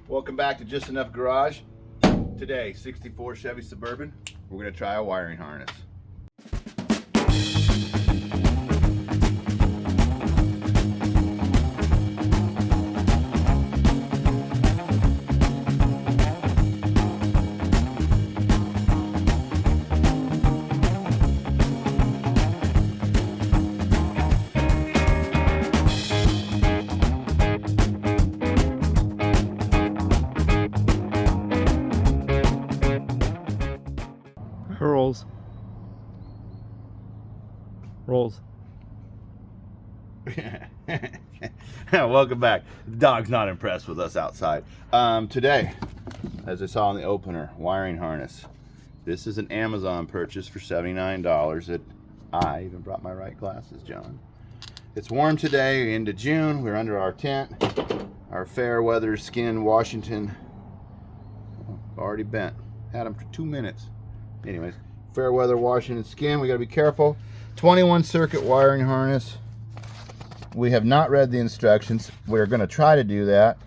Welcome back to Just Enough Garage. Today, 64 Chevy Suburban. We're going to try a wiring harness. Rolls. Welcome back. The dog's not impressed with us outside. Today, as I saw in the opener, wiring harness. This is an Amazon purchase for $79. I even brought my right glasses, John. It's warm today, into June. We're under our tent. Our fair weather skinned Washington. Already bent. Had them for 2 minutes. Anyways, fair weather Washington skin. We got to be careful. 21 circuit wiring harness. We have not read the instructions. We're going to try to do that.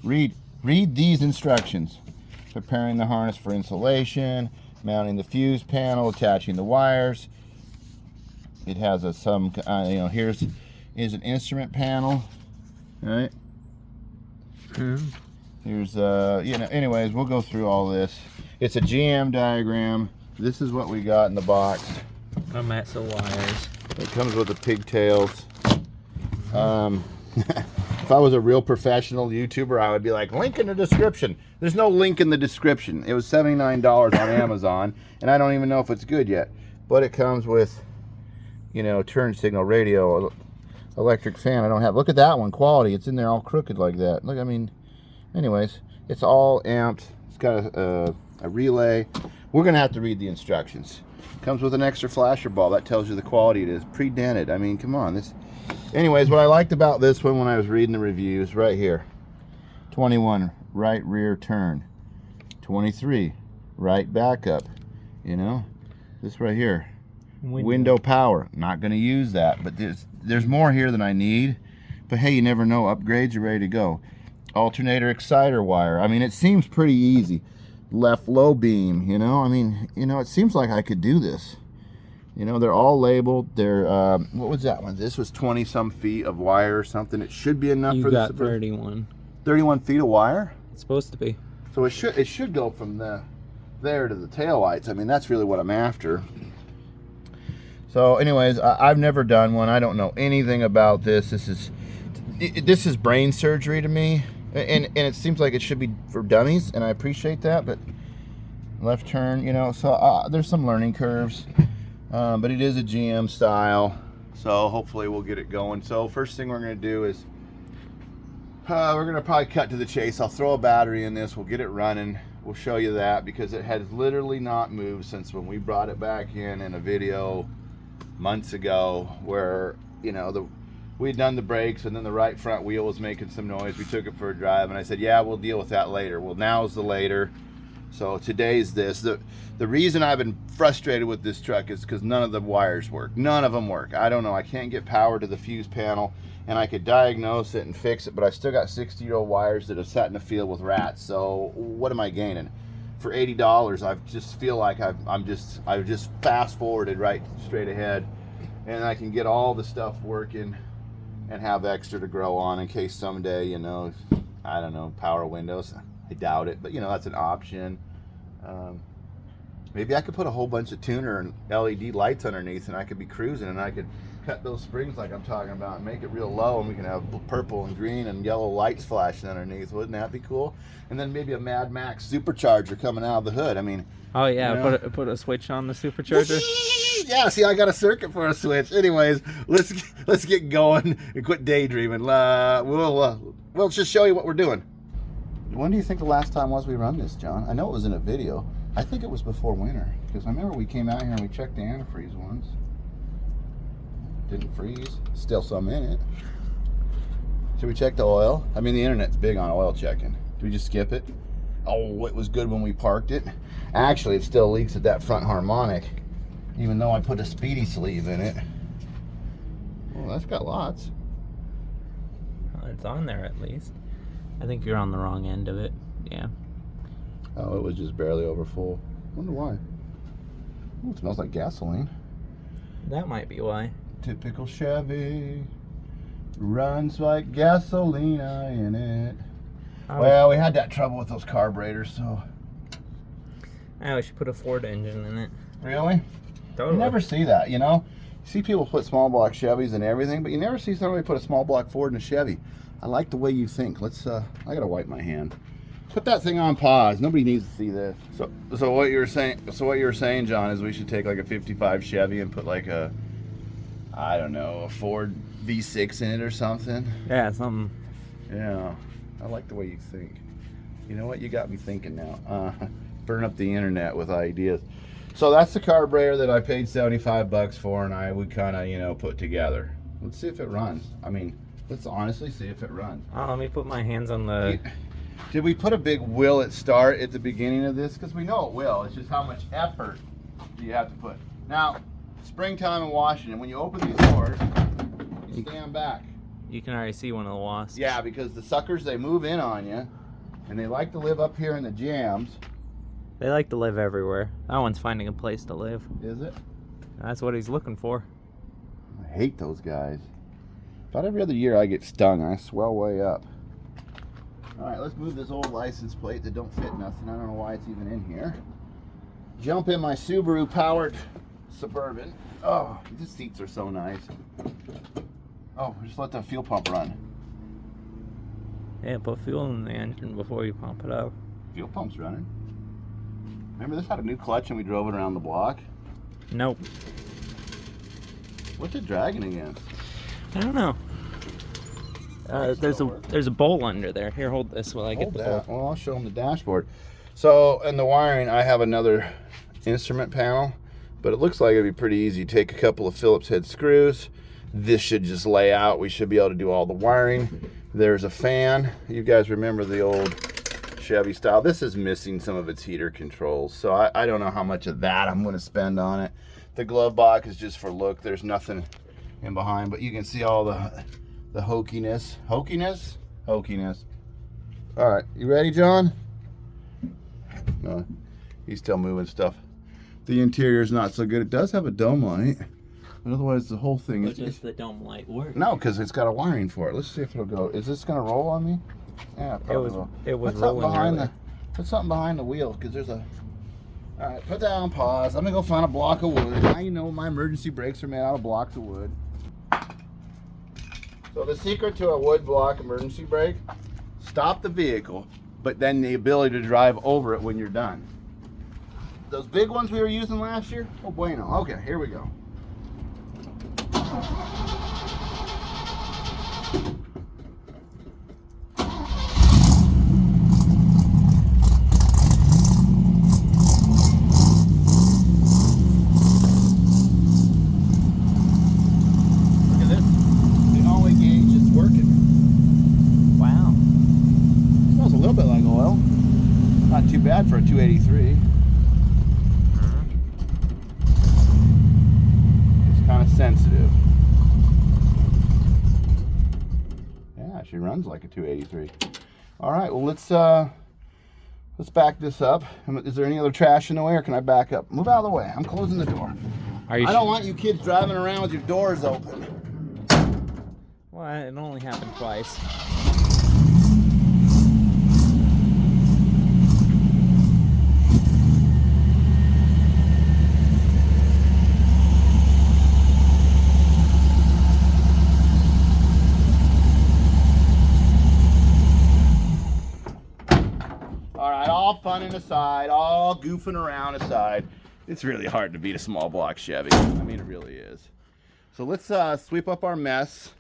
Read these instructions. Preparing the harness for insulation, mounting the fuse panel, attaching the wires. It has here's an instrument panel, right? Here's anyways, we'll go through all this. It's a GM diagram. This is what we got in the box. A mess of wires. It comes with the pigtails. If I was a real professional YouTuber, I would be like, link in the description. There's no link in the description. It was $79 on Amazon, and I don't even know if it's good yet. But it comes with, turn signal, radio, electric fan. I don't have. Look at that one, quality. It's in there all crooked like that. Look, anyways, it's all amped. It's got a relay. We're going to have to read the instructions. Comes with an extra flasher ball. That tells you the quality it is. Pre-dented. Come on. Anyways, what I liked about this one when I was reading the reviews, right here. 21, right rear turn. 23, right backup. This right here. Window power. Not going to use that. But there's more here than I need. But hey, you never know. Upgrades are ready to go. Alternator exciter wire. it seems pretty easy. Left low beam, it seems like I could do this. They're all labeled. They're what was that one? This was 20 some feet of wire or something. It should be enough for this. 31 feet of wire. It's supposed to be. So it should go from there to the taillights. That's really what I'm after. So anyways, I've never done one. I don't know anything about this. This is brain surgery to me. And it seems like it should be for dummies, and I appreciate that, but left turn, so there's some learning curves, but it is a GM style, so hopefully we'll get it going. So first thing we're going to do is we're going to probably cut to the chase. I'll throw a battery in this, we'll get it running, we'll show you that, because it has literally not moved since when we brought it back in a video months ago, where we'd done the brakes and then the right front wheel was making some noise. We took it for a drive and I said, yeah, we'll deal with that later. Well, now's the later. So today's this. The reason I've been frustrated with this truck is because none of the wires work. None of them work. I don't know. I can't get power to the fuse panel, and I could diagnose it and fix it, but I still got 60-year-old wires that have sat in the field with rats. So what am I gaining? For $80, I just feel like I've just fast forwarded right straight ahead, and I can get all the stuff working and have extra to grow on in case someday, I don't know, power windows. I doubt it, but that's an option. Maybe I could put a whole bunch of tuner and LED lights underneath, and I could be cruising, and I could cut those springs like I'm talking about and make it real low, and we can have purple and green and yellow lights flashing underneath. Wouldn't that be cool? And then maybe a Mad Max supercharger coming out of the hood. Oh yeah, put a switch on the supercharger. Yeah, see, I got a circuit for a switch. Anyways, let's get going and quit daydreaming. We'll just show you what we're doing. When do you think the last time was we run this, John? I know it was in a video. I think it was before winter, because I remember we came out here and we checked the antifreeze once. Didn't freeze. Still some in it. Should we check the oil? The internet's big on oil checking. Do we just skip it? Oh, it was good when we parked it. Actually, it still leaks at that front harmonic, even though I put a speedy sleeve in it. Well, that's got lots. it's on there at least. I think you're on the wrong end of it. Yeah. Oh, it was just barely over full. Wonder why. Ooh, it smells like gasoline. That might be why. Typical Chevy. Runs like gasolina in it. Well, we had that trouble with those carburetors, so. I wish you put a Ford engine in it. Really? Totally. You never see that, you know? You see people put small block Chevys and everything, but you never see somebody put a small block Ford in a Chevy. I like the way you think. Let's, I gotta wipe my hand. Put that thing on pause. Nobody needs to see this. So what you were saying, John, is we should take like a 55 Chevy and put like a, I don't know, a Ford V6 in it or something. Yeah, something. Yeah, I like the way you think. You know what? You got me thinking now. Burn up the internet with ideas. So that's the carburetor that I paid 75 bucks for, and I would kind of, you know, put together. Let's see if it runs. I mean, let's honestly see if it runs. Oh, let me put my hands on the. Did we put a big will it start at the beginning of this? Because we know it will. It's just how much effort do you have to put. Now, springtime in Washington, when you open these doors, you stand back. You can already see one of the wasps. Yeah, because the suckers, they move in on you, and they like to live up here in the jams. They like to live everywhere. That one's finding a place to live. Is it? That's what he's looking for. I hate those guys. About every other year I get stung. I swell way up. All right, let's move this old license plate that don't fit nothing. I don't know why it's even in here. Jump in my Subaru powered Suburban. Oh, these seats are so nice. Oh, just let the fuel pump run. Yeah, put fuel in the engine before you pump it up. Fuel pump's running. Remember this had a new clutch and we drove it around the block? Nope. What's it dragging against? I don't know. There's a bowl under there. Here, hold this while I get the bowl. Well, I'll show them the dashboard. So, in the wiring, I have another instrument panel, but it looks like it'd be pretty easy. Take a couple of Phillips head screws. This should just lay out. We should be able to do all the wiring. There's a fan. You guys remember the old Chevy style. This is missing some of its heater controls, so I don't know how much of that I'm going to spend on it. The glove box is just for look. There's nothing in behind, but you can see all the hokiness. Hokiness. All right, you ready, John? No, he's still moving stuff. The interior's not so good. It does have a dome light, but otherwise the whole thing is. Does the dome light work? No, because it's got a wiring for it. Let's see if it'll go. Is this gonna roll on me? Yeah, it probably will. It was Put rolling something behind earlier. put something behind the wheel, because there's a. All right, put that on pause. I'm gonna go find a block of wood. Now you know my emergency brakes are made out of blocks of wood. So the secret to a wood block emergency brake: stop the vehicle, but then the ability to drive over it when you're done. Those big ones we were using last year? Oh, bueno. Okay, here we go. Bad for a 283. It's kind of sensitive. Yeah, she runs like a 283. All right, well let's back this up. Is there any other trash in the way, or can I back up? Move out of the way. I'm closing the door. I don't want you kids driving around with your doors open. Well, it only happened twice. All fun aside, all goofing around aside, it's really hard to beat a small block Chevy. I mean, it really is. So let's sweep up our mess,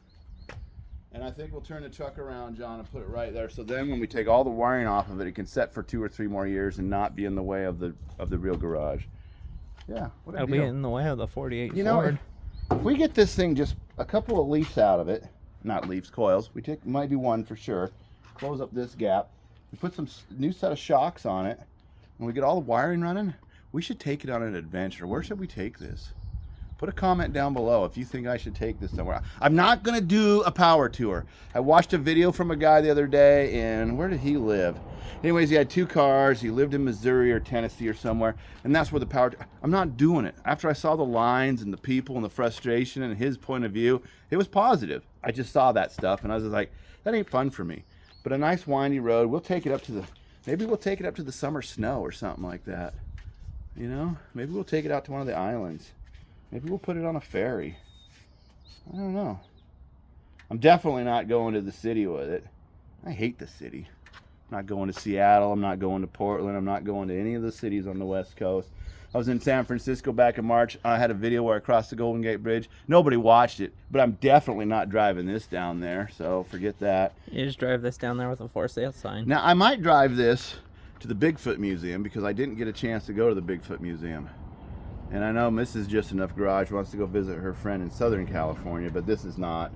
and I think we'll turn the truck around, John, and put it right there. So then when we take all the wiring off of it, it can set for 2 or 3 more years and not be in the way of the real garage. Yeah, what a It'll deal. be in the way of the 48 You know, Ford. if we get this thing just a couple of leaves out of it, not leaves, coils, we take might be one for sure, close up this gap, we put some new set of shocks on it, and we get all the wiring running, we should take it on an adventure. Where should we take this? Put a comment down below if you think I should take this somewhere. I'm not going to do a power tour. I watched a video from a guy the other day, and where did he live? Anyways, he had 2 cars. He lived in Missouri or Tennessee or somewhere, and that's where the power... I'm not doing it. After I saw the lines and the people and the frustration and his point of view, it was positive. I just saw that stuff, and I was just like, that ain't fun for me. But a nice windy road. We'll take it up to the... Maybe we'll take it up to the summer snow or something like that. You know? Maybe we'll take it out to one of the islands. Maybe we'll put it on a ferry. I don't know. I'm definitely not going to the city with it. I hate the city. I'm not going to Seattle. I'm not going to Portland. I'm not going to any of the cities on the West Coast. I was in San Francisco back in March. I had a video where I crossed the Golden Gate Bridge. Nobody watched it, but I'm definitely not driving this down there, so forget that. You just drive this down there with a for sale sign. Now, I might drive this to the Bigfoot Museum because I didn't get a chance to go to the Bigfoot Museum. And I know Mrs. Just Enough Garage wants to go visit her friend in Southern California, but this is not.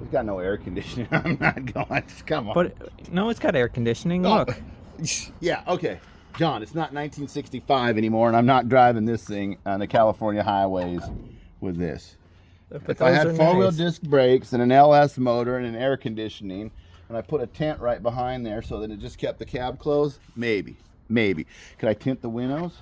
It's got no air conditioning. I'm not going. Come on. But no, it's got air conditioning. Oh. Look. Yeah, okay. John, it's not 1965 anymore, and I'm not driving this thing on the California highways with this. But If I had those are four-wheel nice. disc brakes and an LS motor and an air conditioning, and I put a tent right behind there so that it just kept the cab closed, maybe. Could I tint the windows?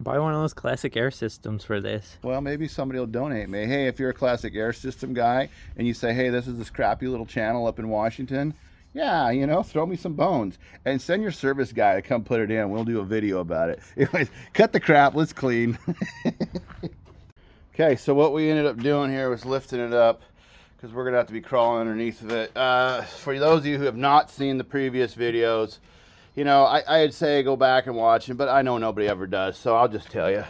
Buy one of those classic air systems for this. Well, maybe somebody will donate me. Hey, if you're a classic air system guy and you say, hey, this is this crappy little channel up in Washington, yeah, you know, throw me some bones and send your service guy to come put it in. We'll do a video about it. Anyways, cut the crap. Let's clean. Okay, so what we ended up doing here was lifting it up because we're going to have to be crawling underneath of it. For those of you who have not seen the previous videos, you know, I'd say go back and watch them, but I know nobody ever does, so I'll just tell you.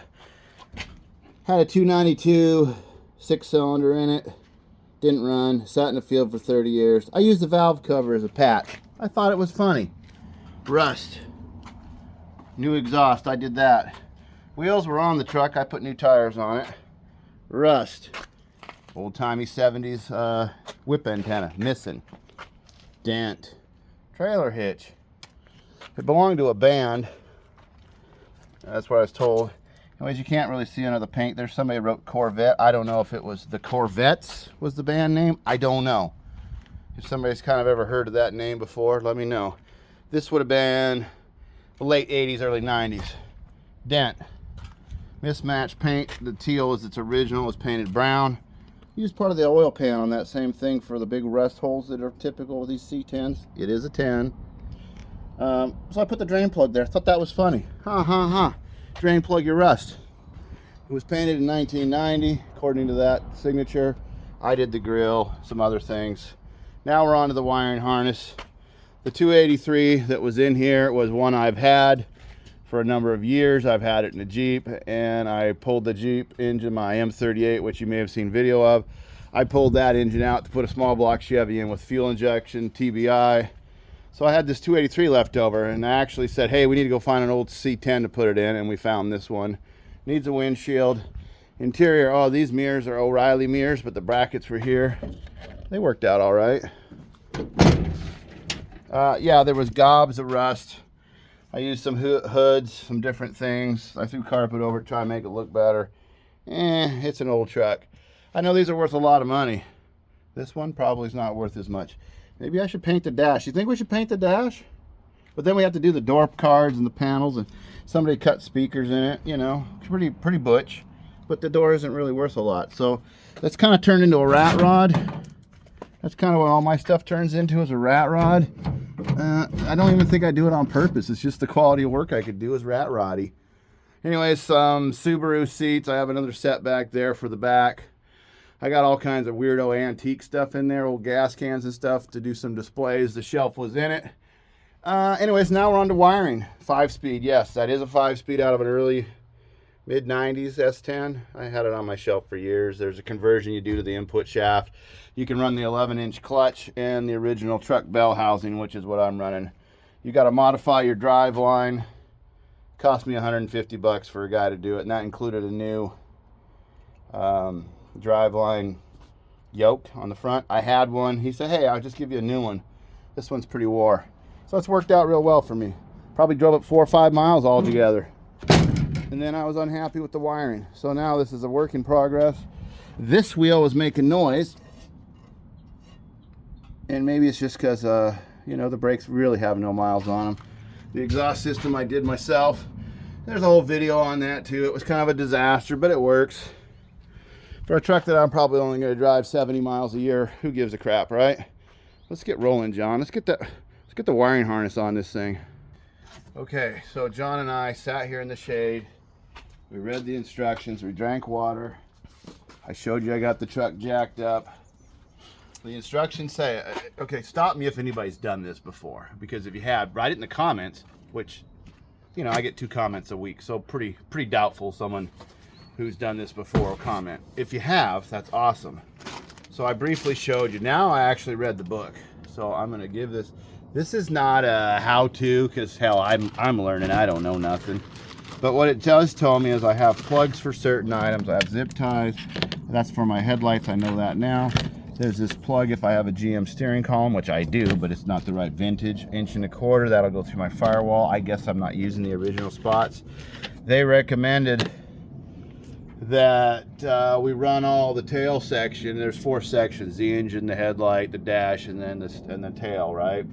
Had a 292 6-cylinder in it. Didn't run. Sat in the field for 30 years. I used the valve cover as a patch. I thought it was funny. Rust. New exhaust. I did that. Wheels were on the truck. I put new tires on it. Rust. Old-timey 70s whip antenna. Missing. Dent. Trailer hitch. It belonged to a band. That's what I was told. Anyways, you can't really see under the paint. There's somebody wrote Corvette. I don't know if it was the Corvettes was the band name. I don't know. If somebody's kind of ever heard of that name before, let me know. This would have been the late 80s, early 90s. Dent. Mismatched paint. The teal is its original. Was painted brown. Used part of the oil pan on that same thing for the big rust holes that are typical with these C10s. It is a 10. So I put the drain plug there. Thought that was funny. Drain plug your rust. It was painted in 1990, according to that signature. I did the grill, some other things. Now we're on to the wiring harness. The 283 that was in here was one I've had for a number of years. I've had it in a Jeep, and I pulled the Jeep engine, my M38, which you may have seen video of. I pulled that engine out to put a small block Chevy in with fuel injection, TBI. So I had this 283 left over, and I actually said, hey, we need to go find an old C10 to put it in, and we found this one. Needs a windshield. Interior, oh, these mirrors are O'Reilly mirrors, but the brackets were here. They worked out all right. Yeah, there was gobs of rust. I used some hoods, some different things. I threw carpet over it, try to make it look better. It's an old truck. I know these are worth a lot of money. This one probably is not worth as much. Maybe I should paint the dash. You think we should paint the dash? But then we have to do the door cards and the panels, and somebody cut speakers in it, you know. Pretty butch. But the door isn't really worth a lot. So that's kind of turned into a rat rod. That's kind of what all my stuff turns into, is a rat rod. I don't even think I do it on purpose. It's just the quality of work I could do is rat roddy. Anyways, some Subaru seats. I have another set back there for the back. I got all kinds of weirdo antique stuff in there, old gas cans and stuff to do some displays. The shelf was in it. Anyways, now we're on to wiring. 5-speed, yes, that is a 5-speed out of an early mid-90s S10. I had it on my shelf for years. There's a conversion you do to the input shaft. You can run the 11-inch clutch and the original truck bell housing, which is what I'm running. You got to modify your drive line. Cost me $150 for a guy to do it, and that included a new drive line yoke on the front. I had one. He said, hey, I'll just give you a new one. This one's pretty wore. So it's worked out real well for me. Probably drove it 4 or 5 miles altogether. And then I was unhappy with the wiring. So now this is a work in progress. this wheel was making noise. And maybe it's just because, you know, the brakes really have no miles on them. The exhaust system I did myself. There's a whole video on that too. It was kind of a disaster, but it works. For a truck that I'm probably only going to drive 70 miles a year, who gives a crap, right? Let's get rolling, John. Let's get the wiring harness on this thing. Okay, so John and I sat here in the shade. We read the instructions. We drank water. I showed you I got the truck jacked up. The instructions say, okay, stop me if anybody's done this before, because if you had, write it in the comments, which, you know, I get 2 comments a week, so pretty doubtful someone who's done this before will comment. If you have, that's awesome. So I briefly showed you. Now I actually read the book, so I'm going to give this. This is not a how-to, because hell, I'm learning. I don't know nothing. But what it does tell me is I have plugs for certain items. I have zip ties. That's for my headlights. I know that now. There's this plug if I have a GM steering column, which I do, but it's not the right vintage. 1.25 inches, that'll go through my firewall. I guess I'm not using the original spots. They recommended that we run all the tail section. There's 4 sections: the engine, the headlight, the dash, and then the tail, right?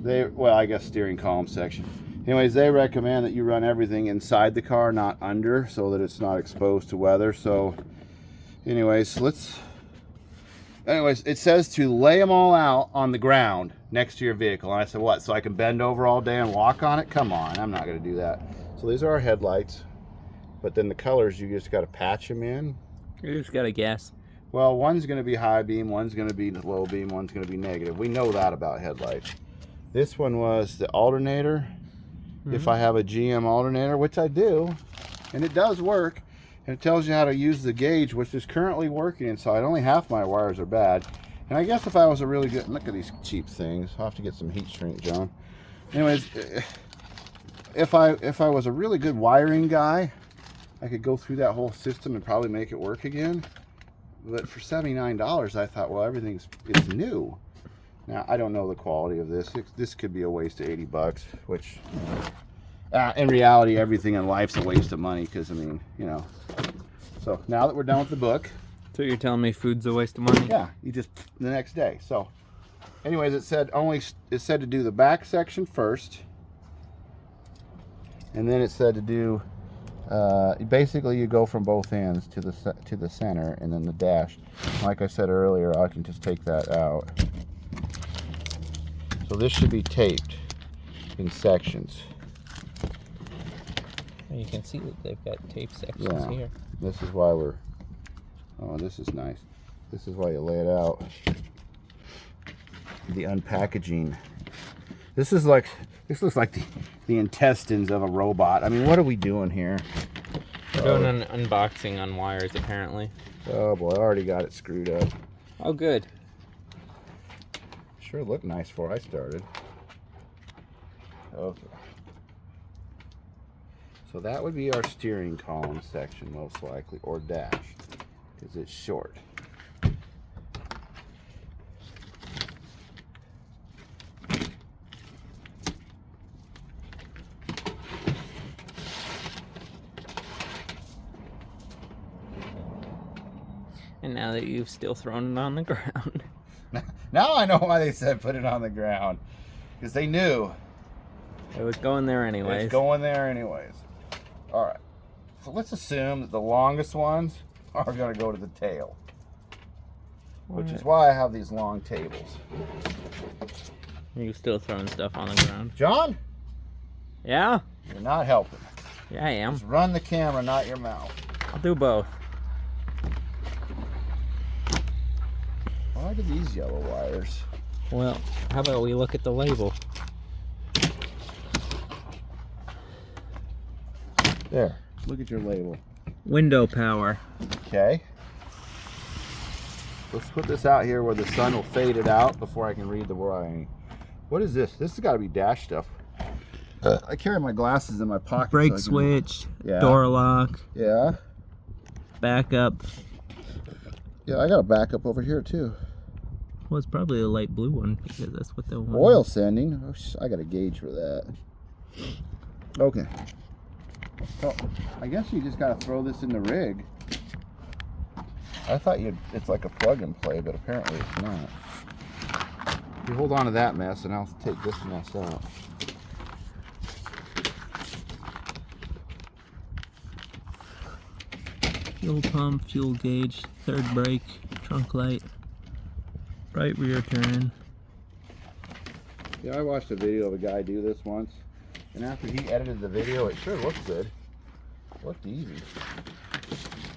Well, I guess steering column section. Anyways, they recommend that you run everything inside the car, not under, so that it's not exposed to weather. So anyways, it says to lay them all out on the ground next to your vehicle. And I said, what, so I can bend over all day and walk on it? Come on, I'm not going to do that. So these are our headlights. But then the colors, you just got to patch them in. You just got to guess. Well, one's going to be high beam, one's going to be low beam, one's going to be negative. We know that about headlights. This one was the alternator. If I have a GM alternator, which I do, and it does work, and it tells you how to use the gauge, which is currently working inside. Only half my wires are bad. And I guess if I was a really good, look at these cheap things. I'll have to get some heat shrink, John. Anyways, if I was a really good wiring guy, I could go through that whole system and probably make it work again. But for $79, I thought, well, it's new. Now, I don't know the quality of this. This could be a waste of $80, which in reality, everything in life's a waste of money because, I mean, you know. So now that we're done with the book. So you're telling me food's a waste of money? Yeah, you just, the next day. So anyways, it said to do the back section first. And then it said to do, basically you go from both ends to the center and then the dash. Like I said earlier, I can just take that out. So this should be taped in sections. You can see that they've got tape sections here. This is why this is nice. This is why you lay it out. The unpackaging. This looks like the intestines of a robot. I mean, what are we doing here? We're doing an unboxing on wires, apparently. Oh boy, I already got it screwed up. Oh, good. Sure looked nice before I started. Okay. So that would be our steering column section, most likely, or dash, because it's short. And now that you've still thrown it on the ground. Now I know why they said put it on the ground, because they knew it was going there anyways. It's going there anyways. All right. So let's assume that the longest ones are going to go to the tail, which is why I have these long tables. You're still throwing stuff on the ground. John? Yeah? You're not helping. Yeah, I am. Just run the camera, not your mouth. I'll do both. Why do these yellow wires? Well, how about we look at the label? There. Look at your label. Window power. Okay. Let's put this out here where the sun will fade it out before I can read the writing. What is this? This has got to be dash stuff. I carry my glasses in my pocket. Brake switch. Yeah. Door lock. Yeah. Backup. Yeah, I got a backup over here too. Well, it's probably a light blue one because that's what they'll want. Oil sending. Oh, I got a gauge for that. Okay. So, I guess you just got to throw this in the rig. I thought it's like a plug and play, but apparently it's not. You hold on to that mess and I'll take this mess out. Fuel pump, fuel gauge, third brake, trunk light, right rear turn. Yeah, I watched a video of a guy do this once, and after he edited the video, it sure looked good. It looked easy.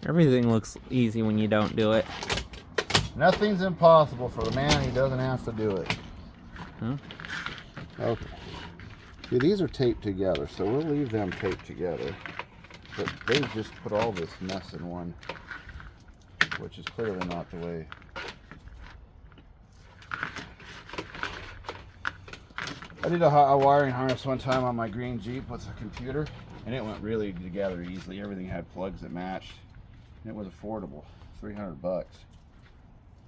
Everything looks easy when you don't do it. Nothing's impossible for the man who doesn't have to do it. Huh? Okay. See, these are taped together, so we'll leave them taped together. But they just put all this mess in one, which is clearly not the way. I did a wiring harness one time on my green Jeep with a computer, and it went really together easily. Everything had plugs that matched, and it was affordable, $300.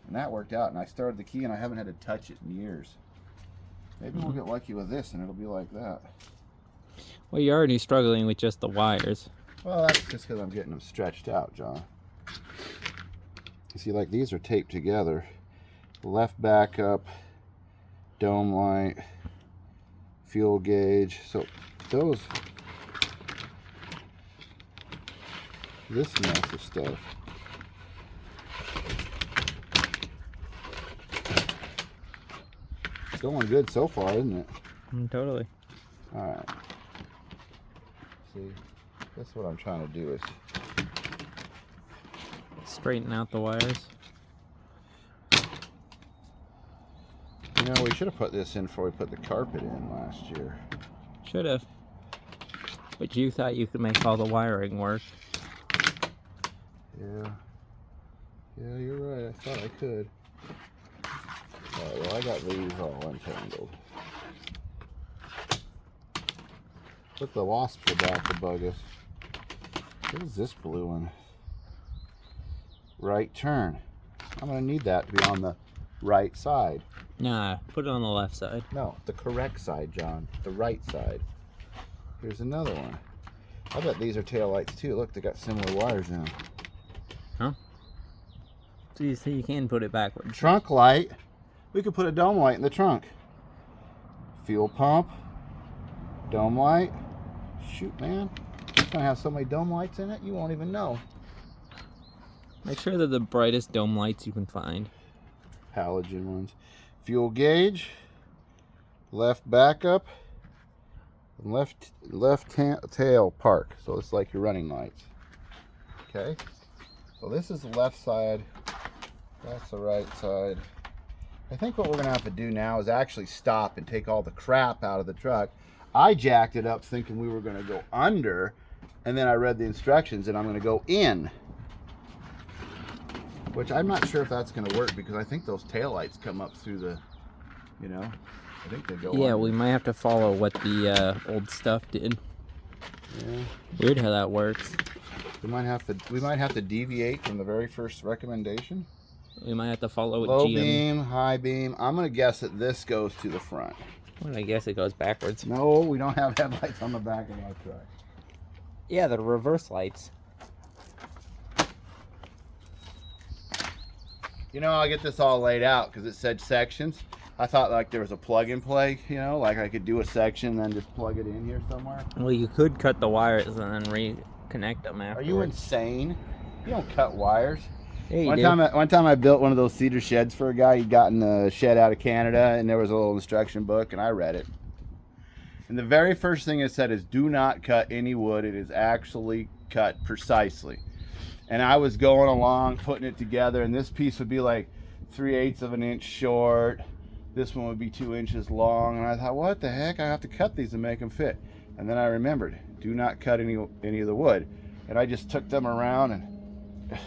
And that worked out, and I started the key, and I haven't had to touch it in years. Maybe we'll get lucky with this, and it'll be like that. Well, you're already struggling with just the wires. Well, that's just because I'm getting them stretched out, John. You see, like, these are taped together. Left backup, dome light, fuel gauge. So those, this mess of stuff. It's going good so far, isn't it? Totally. All right. See, that's what I'm trying to do is Straighten out the wires. You know, we should have put this in before we put the carpet in last year. Should have. But you thought you could make all the wiring work. Yeah. Yeah, you're right. I thought I could. Alright, well, I got these all untangled. Look, the wasps are back to bug us. What is this blue one? Right turn. I'm going to need that to be on the right side. Nah, put it on the left side. No, the correct side, John. The right side. Here's another one. I bet these are taillights too. Look, they got similar wires in them. Huh? So you say you can put it backwards. Trunk light. We could put a dome light in the trunk. Fuel pump. Dome light. Shoot, man. It's going to have so many dome lights in it, you won't even know. Make sure they're the brightest dome lights you can find. Halogen ones. Fuel gauge. Left backup. And left tail park. So it's like your running lights. Okay. So this is the left side. That's the right side. I think what we're going to have to do now is actually stop and take all the crap out of the truck. I jacked it up thinking we were going to go under, and then I read the instructions and I'm going to go in. Which I'm not sure if that's going to work because I think those taillights come up through the, you know, I think they go Yeah, under. we might have to follow what the old stuff did. Yeah. Weird how that works. We might have to deviate from the very first recommendation. We might have to follow what Low GM... beam, high beam. I'm going to guess that this goes to the front. Well, I guess it goes backwards. No, we don't have headlights on the back of our truck. Yeah, the reverse lights. You know, I'll get this all laid out because it said sections. I thought like there was a plug and play, you know, like I could do a section and then just plug it in here somewhere. Well, you could cut the wires and then reconnect them afterwards. Are you insane? You don't cut wires. Yeah, you One do. time I built one of those cedar sheds for a guy. He'd gotten a shed out of Canada, and there was a little instruction book, and I read it. And the very first thing it said is, do not cut any wood. It is actually cut precisely. And I was going along, putting it together, and this piece would be like 3/8 of an inch short. This one would be 2 inches long. And I thought, what the heck? I have to cut these and make them fit. And then I remembered, do not cut any of the wood. And I just took them around, and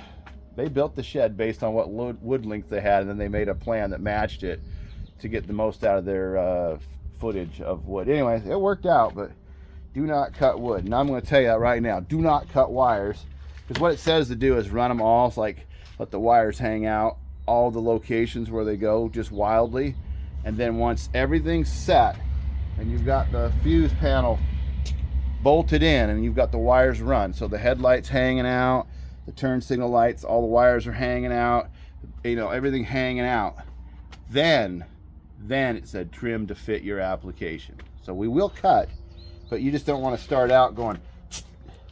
they built the shed based on what wood length they had, and then they made a plan that matched it to get the most out of their footage of wood. Anyways, it worked out, but do not cut wood. And I'm going to tell you that right now. Do not cut wires, because what it says to do is run them all. It's like let the wires hang out all the locations where they go just wildly. And then once everything's set and you've got the fuse panel bolted in and you've got the wires run, so the headlights hanging out the turn signal lights, all the wires are hanging out, you know, everything hanging out. Then it said trim to fit your application. So we will cut, but you just don't want to start out going,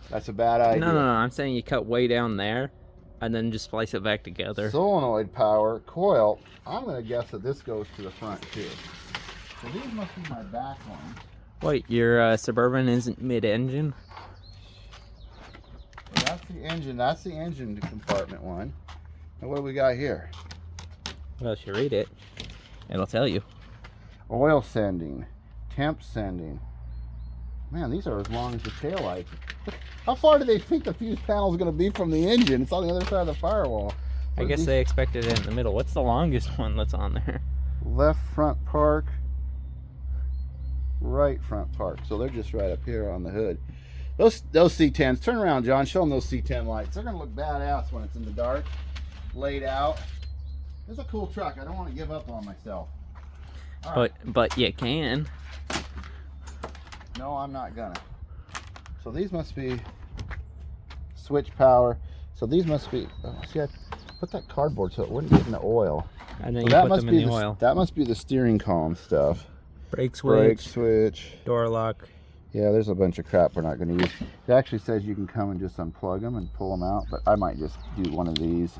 that's a bad idea. No, I'm saying you cut way down there and then just splice it back together. Solenoid power, coil, I'm going to guess that this goes to the front too. So these must be my back ones. Wait, your Suburban isn't mid-engine? So that's the engine compartment one. And what do we got here? Well, if you read it, it'll tell you. Oil sending, temp sending. Man, these are as long as the taillights. How far do they think the fuse panel is going to be from the engine? It's on the other side of the firewall. I guess they expected it in the middle. What's the longest one that's on there? Left front park, right front park. So they're just right up here on the hood. Those C10s, turn around, John, show them those C10 lights. They're going to look badass when it's in the dark, laid out. It's a cool truck. I don't want to give up on myself. All right. But you can. No, I'm not gonna. So these must be switch power. So these must be, see, I put that cardboard so it wouldn't get in the oil. And then So you put them in the oil. That must be the steering column stuff. Brake switch. Door lock. Yeah, there's a bunch of crap we're not going to use. It actually says you can come and just unplug them and pull them out, but I might just do one of these.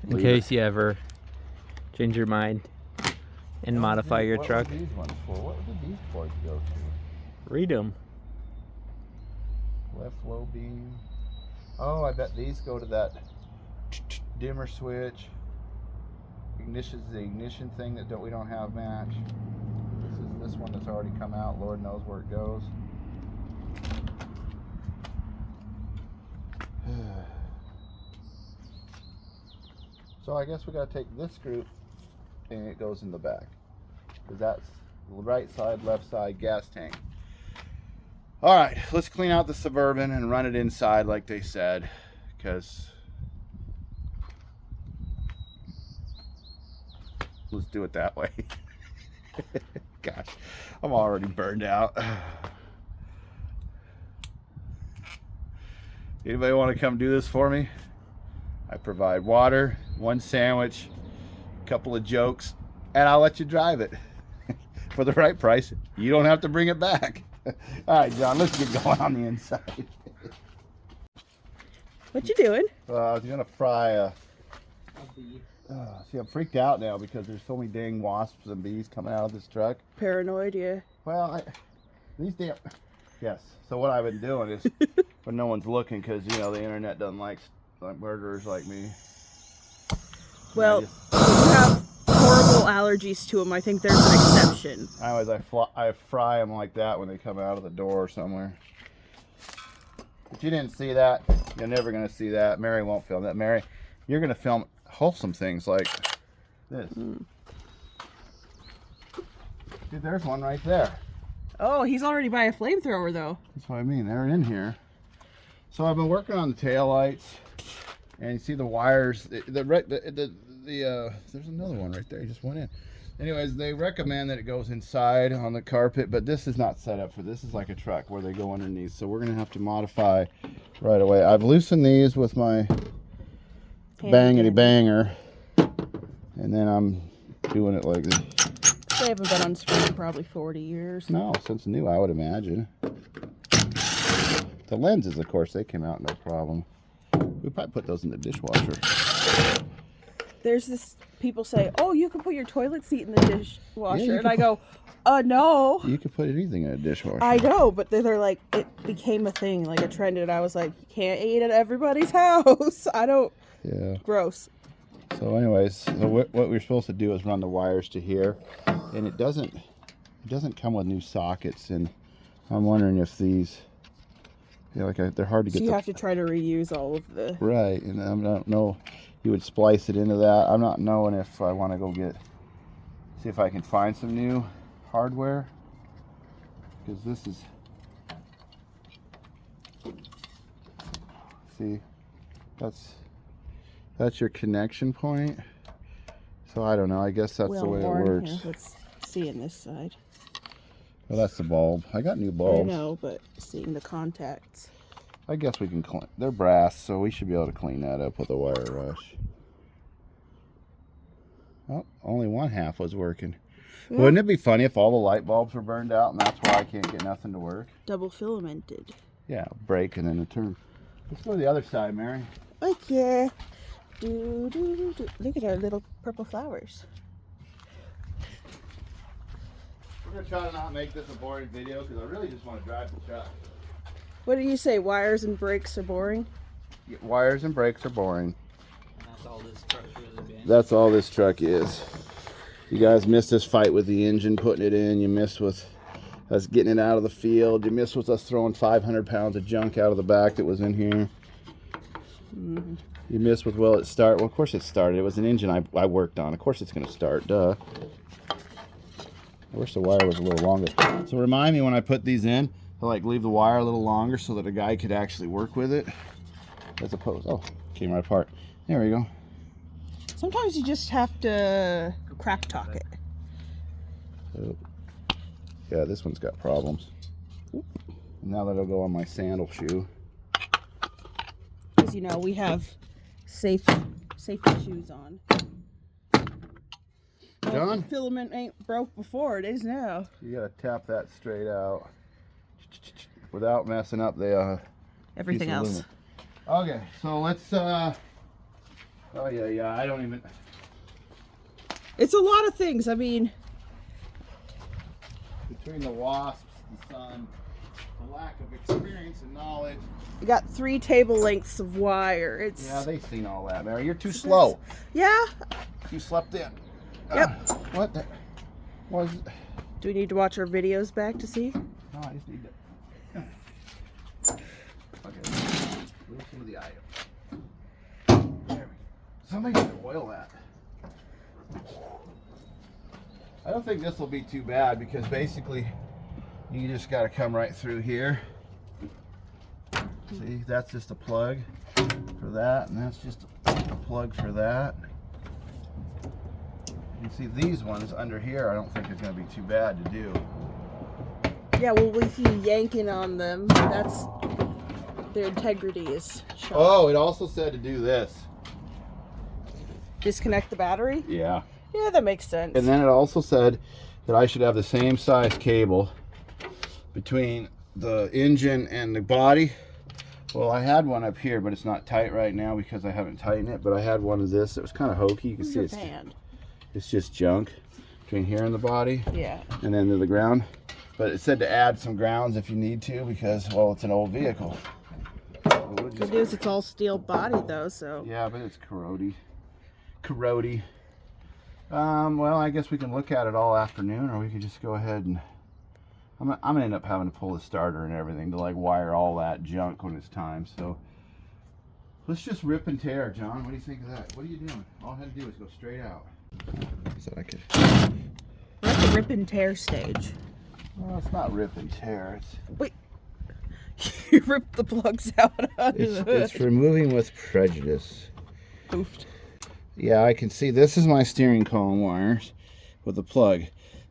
In case you ever change your mind and modify your truck. What were these ones for? What did these ports go to? Read them. Left low beam. Oh, I bet these go to that dimmer switch. Ignition's the ignition thing that we don't have matched. This one that's already come out. Lord knows where it goes. So I guess we got to take this group and it goes in the back, because that's the right side, left side gas tank. All right, let's clean out the Suburban and run it inside like they said, because let's do it that way. Gosh, I'm already burned out. Anybody want to come do this for me? I provide water, one sandwich, a couple of jokes, and I'll let you drive it for the right price. You don't have to bring it back. All right, John, let's get going on the inside. What you doing? I was gonna fry a see, I'm freaked out now because there's so many dang wasps and bees coming out of this truck. Paranoid, yeah. Well, these damn... Yes. So what I've been doing is, when no one's looking, because, you know, the internet doesn't like murderers like me. Well, if you have horrible allergies to them, I think there's an exception. I fry them like that when they come out of the door somewhere. But you didn't see that. You're never going to see that. Mary won't film that. Mary, you're going to film wholesome things like this. Dude, there's one right there. Oh, he's already by a flamethrower, though. That's what I mean. They're in here. So I've been working on the taillights, and you see the wires. There's another one right there. He just went in. Anyways, they recommend that it goes inside on the carpet, but this is not set up for this. Is like a truck where they go underneath. So we're gonna have to modify right away. I've loosened these with my bangity banger, and then I'm doing it like this. They haven't been on screen in probably 40 years. No, since new, I would imagine. The lenses, of course, they came out no problem. We probably put those in the dishwasher. There's this, people say, oh, you can put your toilet seat in the dishwasher. And I go, no. You could put anything in a dishwasher. I know, but they're like, it became a thing, like a trend. And I was like, you can't eat at everybody's house. I don't. Yeah. Gross. So anyways, so what we're supposed to do is run the wires to here. And it doesn't come with new sockets. And I'm wondering if these... Yeah, they're hard to get. So you have to try to reuse all of the... Right, and I don't know, you would splice it into that. I'm not knowing if I want to go see if I can find some new hardware. Because this is... See, that's your connection point. So I don't know, I guess that's the way it works. Here, let's see in this side. Well, that's the bulb. I got new bulbs. I know, but seeing the contacts. I guess we can clean. They're brass, so we should be able to clean that up with a wire brush. Oh, only one half was working. Yeah. Wouldn't it be funny if all the light bulbs were burned out and that's why I can't get nothing to work? Double filamented. Yeah, break and then a turn. Let's go to the other side, Mary. Okay. Look at our little purple flowers. We're going to try to not make this a boring video because I really just want to drive the truck. What do you say? Wires and brakes are boring? Yeah, wires and brakes are boring. And that's all this truck really been. That's all this truck is. You guys missed this fight with the engine, putting it in. You missed with us getting it out of the field. You missed with us throwing 500 pounds of junk out of the back that was in here. Mm-hmm. You missed with, well, it started. Well, of course it started. It was an engine I worked on. Of course it's going to start. Duh. I wish the wire was a little longer. So remind me when I put these in to like leave the wire a little longer so that a guy could actually work with it. As opposed, oh, came right apart. There we go. Sometimes you just have to crap talk it. So, yeah, this one's got problems. Now that'll go on my sandal shoe. Because, you know, we have safety shoes on. John? The filament ain't broke before, it is now. You gotta tap that straight out without messing up the everything else. Aluminum. Okay, so let's oh yeah, I don't even. It's a lot of things. I mean, between the wasps, the sun, the lack of experience and knowledge. you got 3 table lengths of wire. It's Yeah, they've seen all that, Mary. You're too slow. Yeah. You slept in. Yep. What the was? Do we need to watch our videos back to see? No, I just need to. Okay. Move some of the item. There we go. Somebody needs to oil that. I don't think this will be too bad because basically you just got to come right through here. See, that's just a plug for that, and that's just a plug for that. You see these ones under here, I don't think it's going to be too bad to do. Yeah, well, with you yanking on them, that's their integrity is shot. Oh, it also said to do this. Disconnect the battery? Yeah. Yeah, that makes sense. And then it also said that I should have the same size cable between the engine and the body. Well, I had one up here, but it's not tight right now because I haven't tightened it. But I had one of this. It was kind of hokey. You can see it's just junk between here and the body. Yeah. And then to the ground. But it said to add some grounds if you need to because, well, it's an old vehicle. Good news, it's all steel body though, so. Yeah, but it's corrody. Well, I guess we can look at it all afternoon, or we could just go ahead and. I'm gonna end up having to pull the starter and everything to like wire all that junk when it's time. So let's just rip and tear, John. What do you think of that? What are you doing? All I had to do was go straight out. So I could. We're at the rip and tear stage. Well, it's not rip and tear. It's. Wait. You ripped the plugs out under the hood. It's removing with prejudice. Poofed. Yeah, I can see this is my steering column wires with the plug.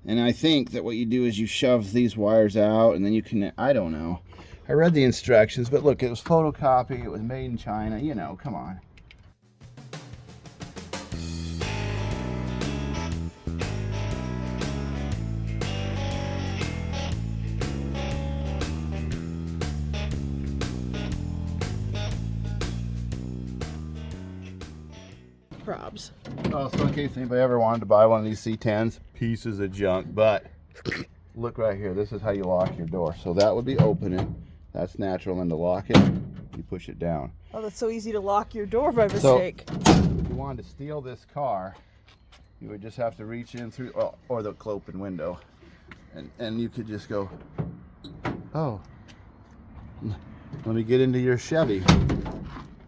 And I think that what you do is you shove these wires out and then you can, I don't know. I read the instructions, but look, it was photocopy, it was made in China, you know, come on. Probs. Oh, so in case anybody ever wanted to buy one of these C10s, pieces of junk, but look right here. This is how you lock your door. So that would be opening. That's natural. And to lock it, you push it down. Oh, that's so easy to lock your door by mistake. So if you wanted to steal this car, you would just have to reach in through, or the open window, and you could just go, oh, let me get into your Chevy.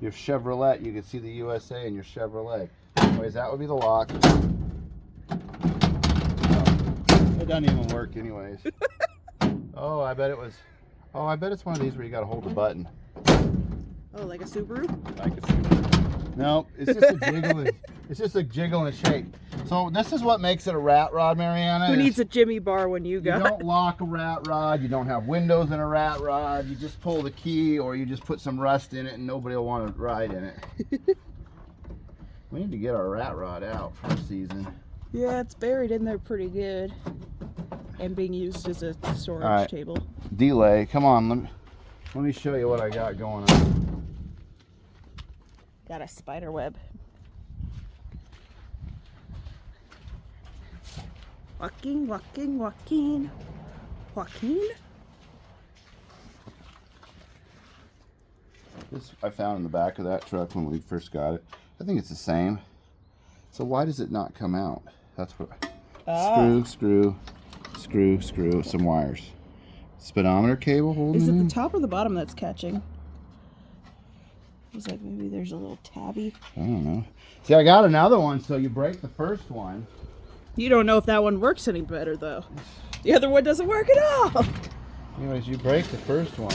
Your Chevrolet, you can see the USA in your Chevrolet. Anyways, that would be the lock. Oh, it doesn't even work anyways. Oh, I bet it was. Oh, I bet it's one of these where you gotta hold the button. Oh, like a Subaru? Like a Subaru. No, it's just a jiggle. It's just a jiggle and shake. So this is what makes it a rat rod, Mariana. Who needs a Jimmy bar when you You got? don't lock a rat rod. You don't have windows in a rat rod. You just pull the key, or you just put some rust in it, and nobody will want to ride in it. We need to get our rat rod out for the season. Yeah, it's buried in there pretty good, and being used as a storage table. Delay. Come on, let me show you what I got going on. Got a spider web. Walking, walking, walking, walking. This I found in the back of that truck when we first got it. I think it's the same. So why does it not come out? That's what. Screw, some wires. Speedometer cable holding Is it in? the top or the bottom that's catching? It's like maybe there's a little tabby. I don't know. See, I got another one, so you break the first one. You don't know if that one works any better though. The other one doesn't work at all. Anyways, you break the first one.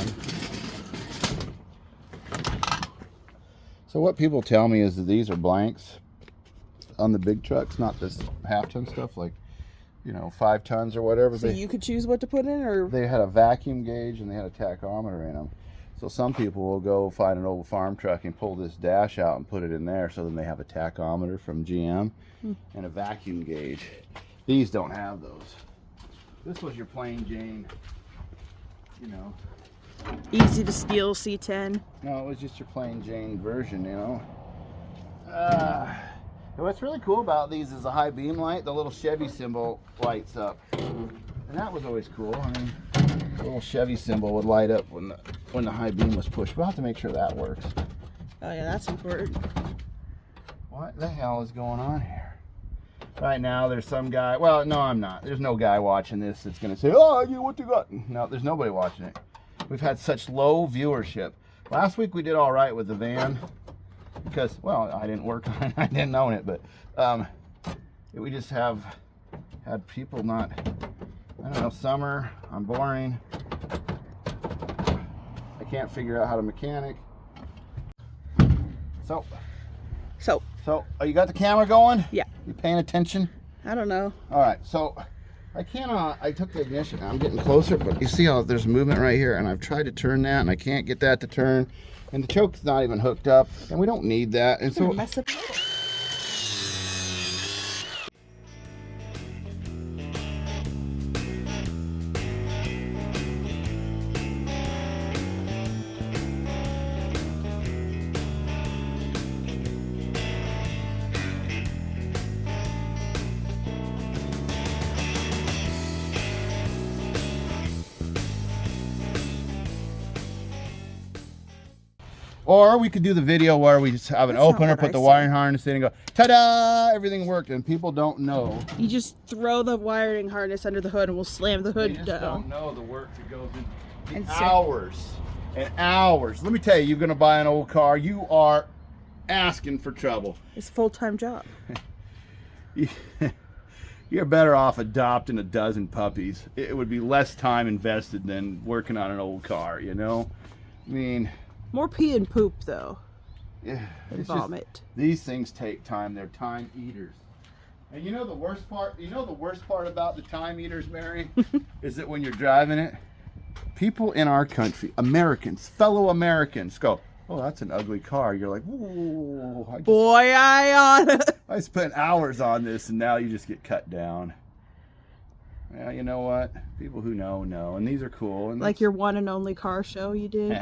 So what people tell me is that these are blanks on the big trucks, not this half-ton stuff, like, 5 tons or whatever. So you could choose what to put in, or they had a vacuum gauge and they had a tachometer in them. So some people will go find an old farm truck and pull this dash out and put it in there, so then they have a tachometer from GM and a vacuum gauge. These don't have those. This was your plain Jane, easy to steal C10. No, it was just your plain Jane version, What's really cool about these is the high beam light. The little Chevy symbol lights up, and that was always cool. I mean, the little Chevy symbol would light up when the high beam was pushed. We'll have to make sure that works. Oh yeah, that's important. What the hell is going on here? Right now, there's some guy. Well, no, I'm not. There's no guy watching this that's gonna say, "Oh, what you got?" No, there's nobody watching it. We've had such low viewership. Last week we did all right with the van because, well, I didn't work on it, I didn't own it, but we just have had people not, I don't know, summer, I'm boring, I can't figure out how to mechanic. So, you got the camera going? Yeah. You paying attention? I don't know. All right, so I took the ignition. I'm getting closer, but you see how there's movement right here, and I've tried to turn that, and I can't get that to turn, and the choke's not even hooked up, and we don't need that, and so. Mess up. Or we could do the video where we just have an That's not opener, what put I the said. wiring harness in, and go, ta-da! Everything worked, and people don't know. You just throw the wiring harness under the hood and we'll slam the They hood just down. don't know the work that goes into And so- hours and hours. Let me tell you, you're going to buy an old car, you are asking for trouble. It's a full-time job. You're better off adopting a dozen puppies. It would be less time invested than working on an old car, I mean, More pee and poop though. yeah, And it's just- vomit. these things take time. They're time eaters. And the worst part about the time eaters, Mary, is that when you're driving it, people in our country, Americans, fellow Americans, go, "Oh, that's an ugly car." You're like, "Whoa, Boy, I spent hours on this, and now you just get cut down." Well, you know what? People who know, and these are cool. And like your one and only car show you did.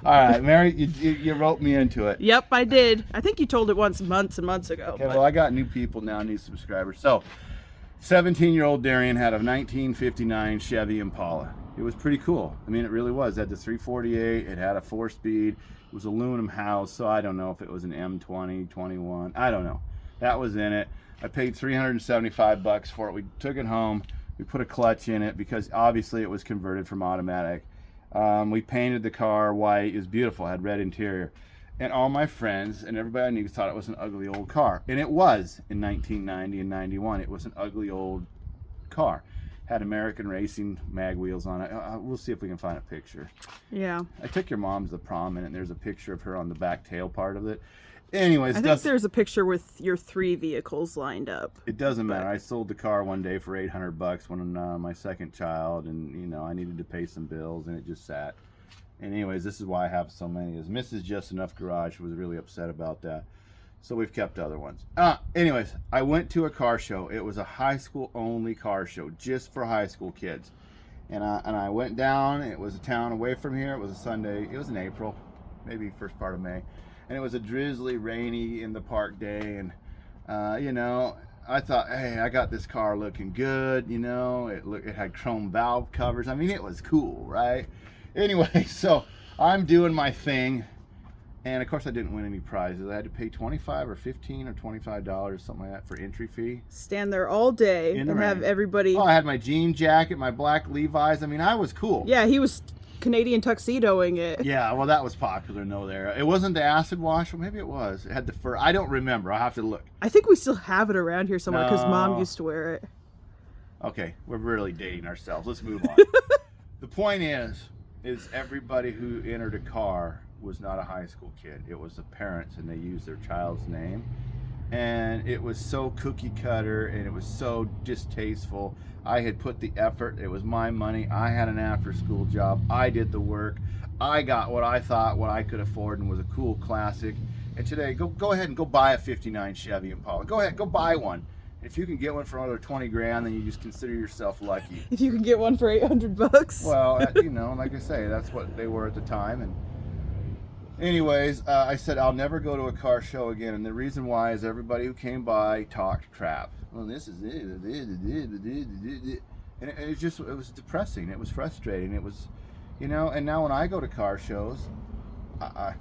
All right, Mary, you roped me into it. Yep, I did. I think you told it once months and months ago. Okay, but- well, I got new people now, new subscribers. So, 17-year-old Darian had a 1959 Chevy Impala. It was pretty cool. I mean, it really was. It had the 348. It had a 4-speed. It was aluminum house, so I don't know if it was an M20, 21. I don't know. That was in it. I paid $375 for it. We took it home. We put a clutch in it because obviously it was converted from automatic. We painted the car white. It was beautiful. It had red interior. And all my friends and everybody I knew thought it was an ugly old car. And it was in 1990 and 91. It was an ugly old car. Had American Racing mag wheels on it. We'll see if we can find a picture. Yeah. I took your mom to the prom, and there's a picture of her on the back tail part of it. Anyways, I think there's a picture with your 3 vehicles lined up. It doesn't matter. I sold the car one day for $800 when my second child, and I needed to pay some bills, and it just sat. And anyways, this is why I have so many. Is Mrs. Just Enough Garage was really upset about that, so we've kept other ones. Anyways, I went to a car show. It was a high school only car show, just for high school kids. And I went down. It was a town away from here. It was a Sunday. It was in April, maybe first part of May. And it was a drizzly, rainy in the park day, and I thought, hey, I got this car looking good. It had chrome valve covers. I mean, it was cool, right? Anyway, so I'm doing my thing, and of course I didn't win any prizes. I had to pay $25 or $15 or $25, something like that, for entry fee. Stand there all day and have everybody. Oh, I had my jean jacket, my black Levi's. I mean, I was cool. Yeah, he was Canadian tuxedoing it. Yeah, well, that was popular there. It wasn't the acid wash, or maybe it was. It had the fur. I don't remember. I'll have to look. I think we still have it around here somewhere because Mom used to wear it. Okay, we're really dating ourselves. Let's move on. The point is everybody who entered a car was not a high school kid. It was the parents, and they used their child's name. And it was so cookie cutter, and it was so distasteful. I had put the effort. It was my money. I had an after school job. I did the work. I got what I thought what I could afford and was a cool classic. And today, go ahead and go buy a 59 Chevy Impala. Go ahead, go buy one. If you can get one for another 20 grand, then you just consider yourself lucky. If you can get one for $800. Well, like I say, that's what they were at the time. And anyways, I said I'll never go to a car show again, and the reason why is everybody who came by talked crap. Well, this is it, and it was depressing. It was frustrating. It was, and now when I go to car shows, I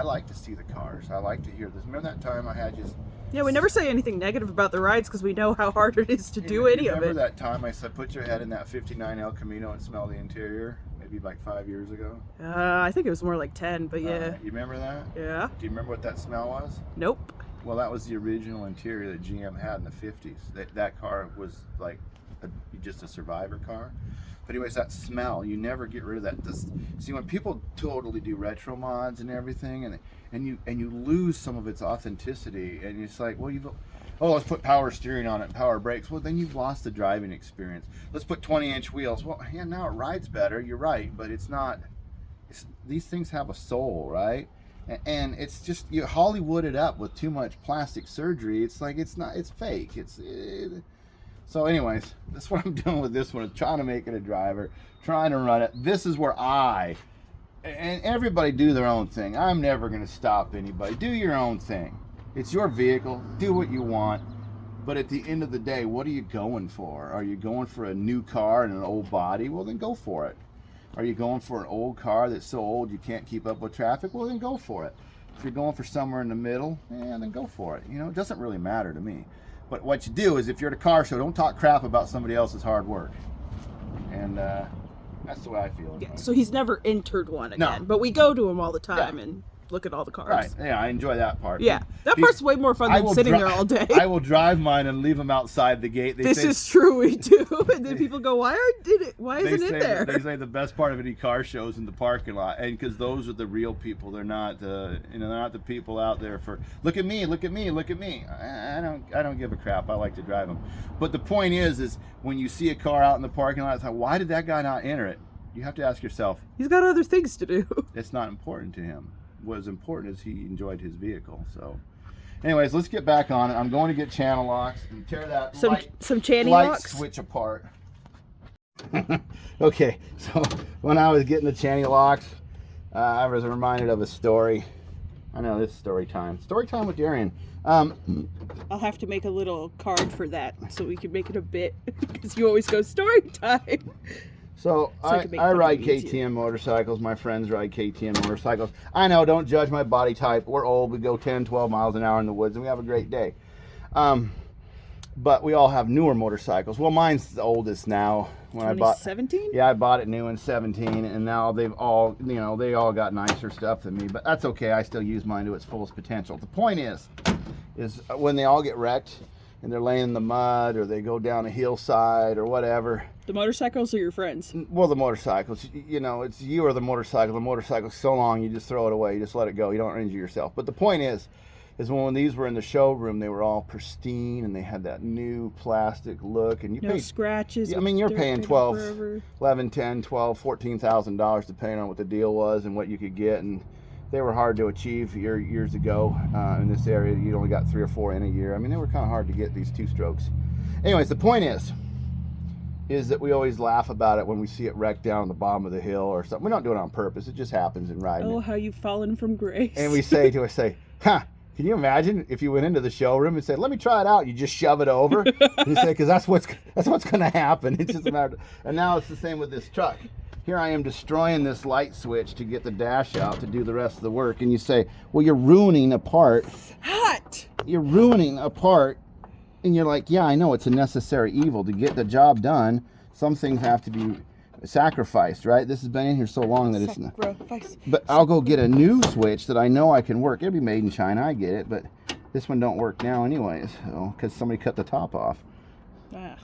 like to see the cars. I like to hear this. Remember that time I had just. Yeah, we never say anything negative about the rides because we know how hard it is to do any of it. Remember that time I said, put your head in that 59 El Camino and smell the interior? Maybe like 5 years ago? I think it was more like 10, but yeah. You remember that? Yeah. Do you remember what that smell was? Nope. Well, that was the original interior that GM had in the 50s. That car was like just a survivor car. But anyways, that smell, you never get rid of that. See, when people totally do retro mods and everything, and you lose some of its authenticity, and it's like, well, let's put power steering on it and power brakes. Well, then you've lost the driving experience. Let's put 20-inch wheels. Well, yeah, now it rides better. You're right, but it's not. These things have a soul, right? And it's just you Hollywood it up with too much plastic surgery. It's like it's not. It's fake. So anyways, that's what I'm doing with this one. Is trying to make it a driver, trying to run it. This is where and everybody do their own thing. I'm never going to stop anybody. Do your own thing. It's your vehicle. Do what you want. But at the end of the day, what are you going for? Are you going for a new car and an old body? Well, then go for it. Are you going for an old car that's so old you can't keep up with traffic? Well, then go for it. If you're going for somewhere in the middle, then go for it. It doesn't really matter to me. But what you do is, if you're at a car show, don't talk crap about somebody else's hard work. And that's the way I feel. Yeah, so he's never entered one again. No. But we go to him all the time and look at all the cars. Right. Yeah, I enjoy that part. Yeah, that part's way more fun than sitting there all day. I will drive mine and leave them outside the gate. This is true, we do. And then people go, why isn't it there? They say the best part of any car show is in the parking lot, and because those are the real people. They're not they're not the people out there for look at me, look at me, look at me. I don't give a crap. I like to drive them. But the point is when you see a car out in the parking lot, it's like, why did that guy not enter it? You have to ask yourself. He's got other things to do. It's not important to him. What is important is he enjoyed his vehicle. So anyways, let's get back on it. I'm going to get channel locks and tear that some channy light locks switch apart. Okay, so when I was getting the channy locks, I was reminded of a story. I know this is story time with Darian. I'll have to make a little card for that so we can make it a bit, because you always go story time. So I ride KTM motorcycles. My friends ride KTM motorcycles. I know, don't judge my body type. We're old. We go 10, 12 miles an hour in the woods, and we have a great day. But we all have newer motorcycles. Well, mine's the oldest now. When I bought 17? Yeah, I bought it new in 17, and now they've all, they all got nicer stuff than me. But that's okay. I still use mine to its fullest potential. The point is when they all get wrecked and they're laying in the mud, or they go down a hillside or whatever, The motorcycles are your friends. Well, the motorcycles, you know, it's you or the motorcycle. The motorcycle's so long, you just throw it away. You just let it go. You don't injure yourself. But the point is when these were in the showroom, they were all pristine and they had that new plastic look. And you No paid scratches. I mean, you're dirt paying been 12, forever. 11, 10, 12, $14,000 depending on what the deal was and what you could get. And they were hard to achieve years ago in this area. You only got 3 or 4 in a year. I mean, they were kind of hard to get, these 2-strokes. Anyways, the point is that we always laugh about it when we see it wrecked down on the bottom of the hill or something. We don't do it on purpose. It just happens in riding Oh, it. how you've fallen from grace. And we say to us, can you imagine if you went into the showroom and said, let me try it out? You just shove it over. You say, because that's what's going to happen. It's just a matter. And now it's the same with this truck. Here I am destroying this light switch to get the dash out to do the rest of the work. And you say, well, you're ruining a part. Hot. You're ruining a part. And you're like, yeah, I know it's a necessary evil to get the job done. Some things have to be sacrificed, right? This has been in here so long that it's not. But I'll go get a new switch that I know I can work. It'll be made in China, I get it, but this one don't work now anyways, so, because somebody cut the top off. Ah.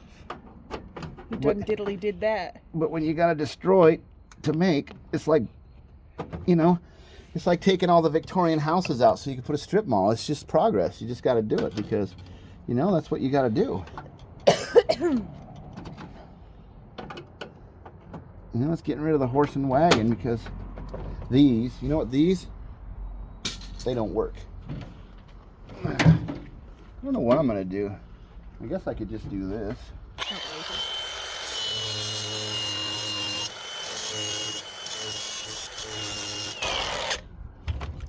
Who done diddly did that? But when you got to destroy to make, it's like, you know, it's like taking all the Victorian houses out so you can put a strip mall. It's just progress. You just got to do it because, you know, that's what you got to do. You know, it's getting rid of the horse and wagon because these, you know what, these, they don't work. I don't know what I'm going to do. I guess I could just do this.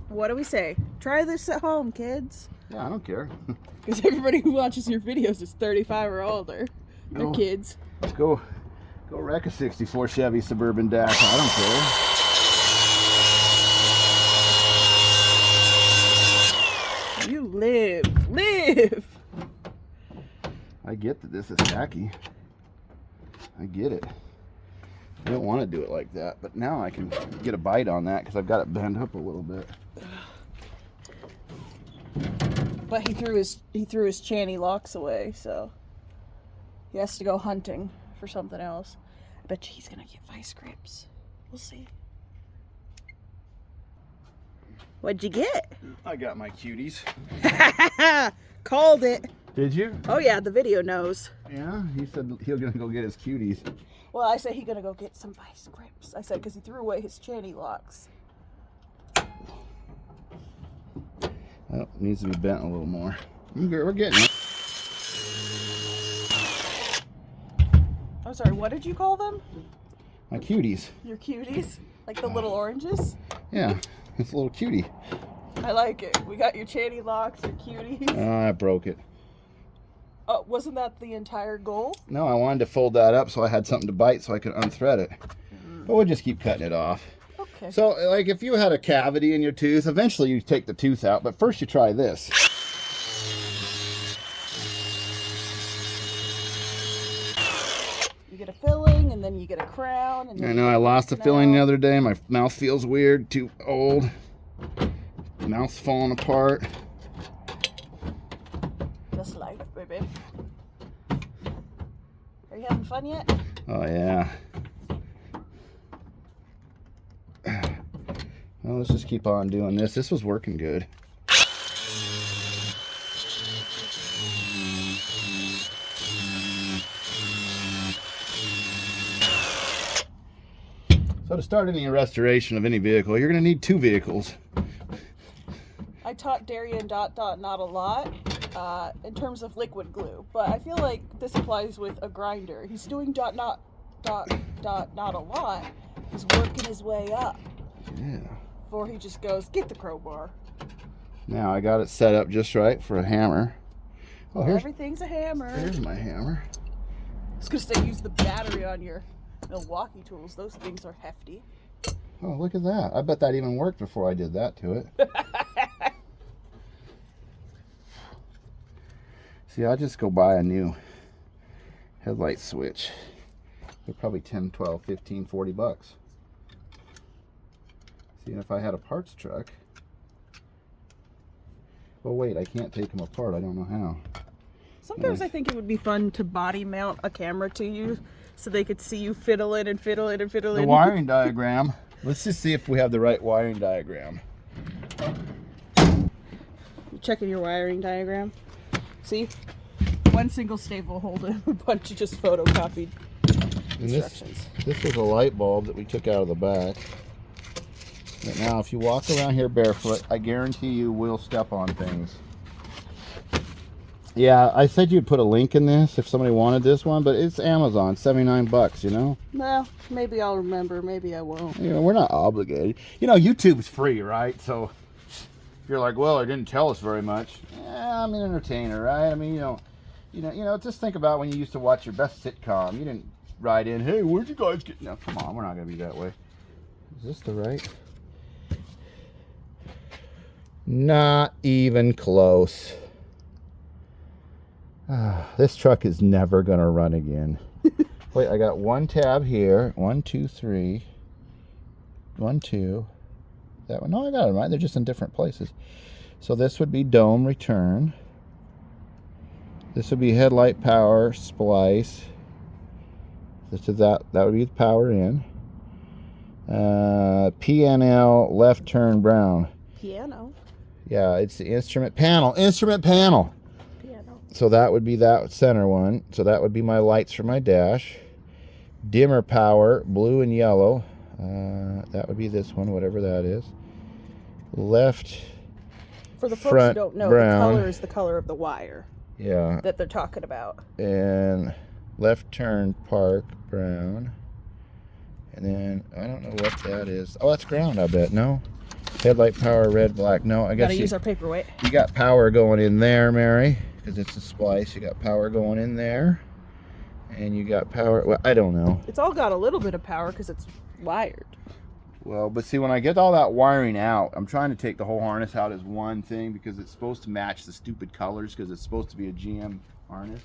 What do we say? Try this at home, kids. Yeah, I don't care. Because everybody who watches your videos is 35 or older. They're No. kids. Let's go wreck a 64 Chevy Suburban dash. I don't care. You live. I get that this is tacky. I get it. I don't want to do it like that, but now I can get a bite on that because I've got it bent up a little bit. But he threw his channy locks away, so he has to go hunting for something else. I bet you he's gonna get vice grips. We'll see. What'd you get? I got my cuties. Called it. Did you? Oh yeah, the video knows. Yeah, he said he was gonna go get his cuties. Well, I said he's gonna go get some vice grips. I said because he threw away his channy locks. Oh, needs to be bent a little more. We're getting it. I'm sorry, what did you call them? My cuties. Your cuties? Like the little oranges? Yeah, it's a little cutie. I like it. We got your channy locks, your cuties. I broke it. Oh, wasn't that the entire goal? No, I wanted to fold that up so I had something to bite so I could unthread it. But we'll just keep cutting it off. Okay. So, like, if you had a cavity in your tooth, eventually you take the tooth out, but first you try this. You get a filling, and then you get a crown. And then I know I lost a filling the other day. My mouth feels weird, too old. Mouth's falling apart. Just life, baby. Are you having fun yet? Oh, yeah. Well, let's just keep on doing this. This was working good. So to start any restoration of any vehicle, you're going to need 2 vehicles. I taught Darian ... not a lot in terms of liquid glue, but I feel like this applies with a grinder. He's doing ... not a lot. He's working his way up. Yeah. Before he just goes, get the crowbar. Now I got it set up just right for a hammer. Oh, Everything's a hammer. here's my hammer. I was gonna say use the battery on your Milwaukee tools. Those things are hefty. Oh, look at that. I bet that even worked before I did that to it. See, I just go buy a new headlight switch. They're probably 10, 12, 15, 40 bucks. See, if I had a parts truck. Oh, wait, I can't take them apart. I don't know how. Sometimes I think it would be fun to body mount a camera to you so they could see you fiddling and fiddling and fiddling. The wiring diagram. Let's just see if we have the right wiring diagram. Checking your wiring diagram. See? One single staple holding a bunch of just photocopied instructions. This is a light bulb that we took out of the back. But now, if you walk around here barefoot, I guarantee you will step on things. Yeah, I said you'd put a link in this if somebody wanted this one, but it's Amazon, 79 bucks, you know? Well, maybe I'll remember, maybe I won't. You know, we're not obligated. You know, YouTube's free, right? So if you're like, well, it didn't tell us very much. Yeah, I'm an entertainer, right? I mean, you know, just think about when you used to watch your best sitcom. You didn't write in, hey, where'd you guys get? No, come on, we're not gonna be that way. Is this the right? Not even close. This truck is never gonna run again. Wait, I got one tab here. 1, 2, 3. 1, 2. That one. No, I got it right. They're just in different places. So this would be dome return. This would be headlight power splice. This is that would be the power in. PNL left turn brown. Piano. Yeah, it's the instrument panel. Instrument panel. Piano. So that would be that center one. So that would be my lights for my dash. Dimmer power, blue and yellow. That would be this one, whatever that is. Left. For the folks front who don't know, brown. the color is the color of the wire. Yeah. That they're talking about. And left turn park brown. And then I don't know what that is. Oh, that's ground, I bet. No. Headlight power red black. No, I guess Gotta use our paperweight. you got power going in there, Mary, because it's a splice. You got power going in there. And you got power. Well, I don't know. It's all got a little bit of power because it's wired. Well, but see, when I get all that wiring out, I'm trying to take the whole harness out as one thing because it's supposed to match the stupid colors because it's supposed to be a GM harness.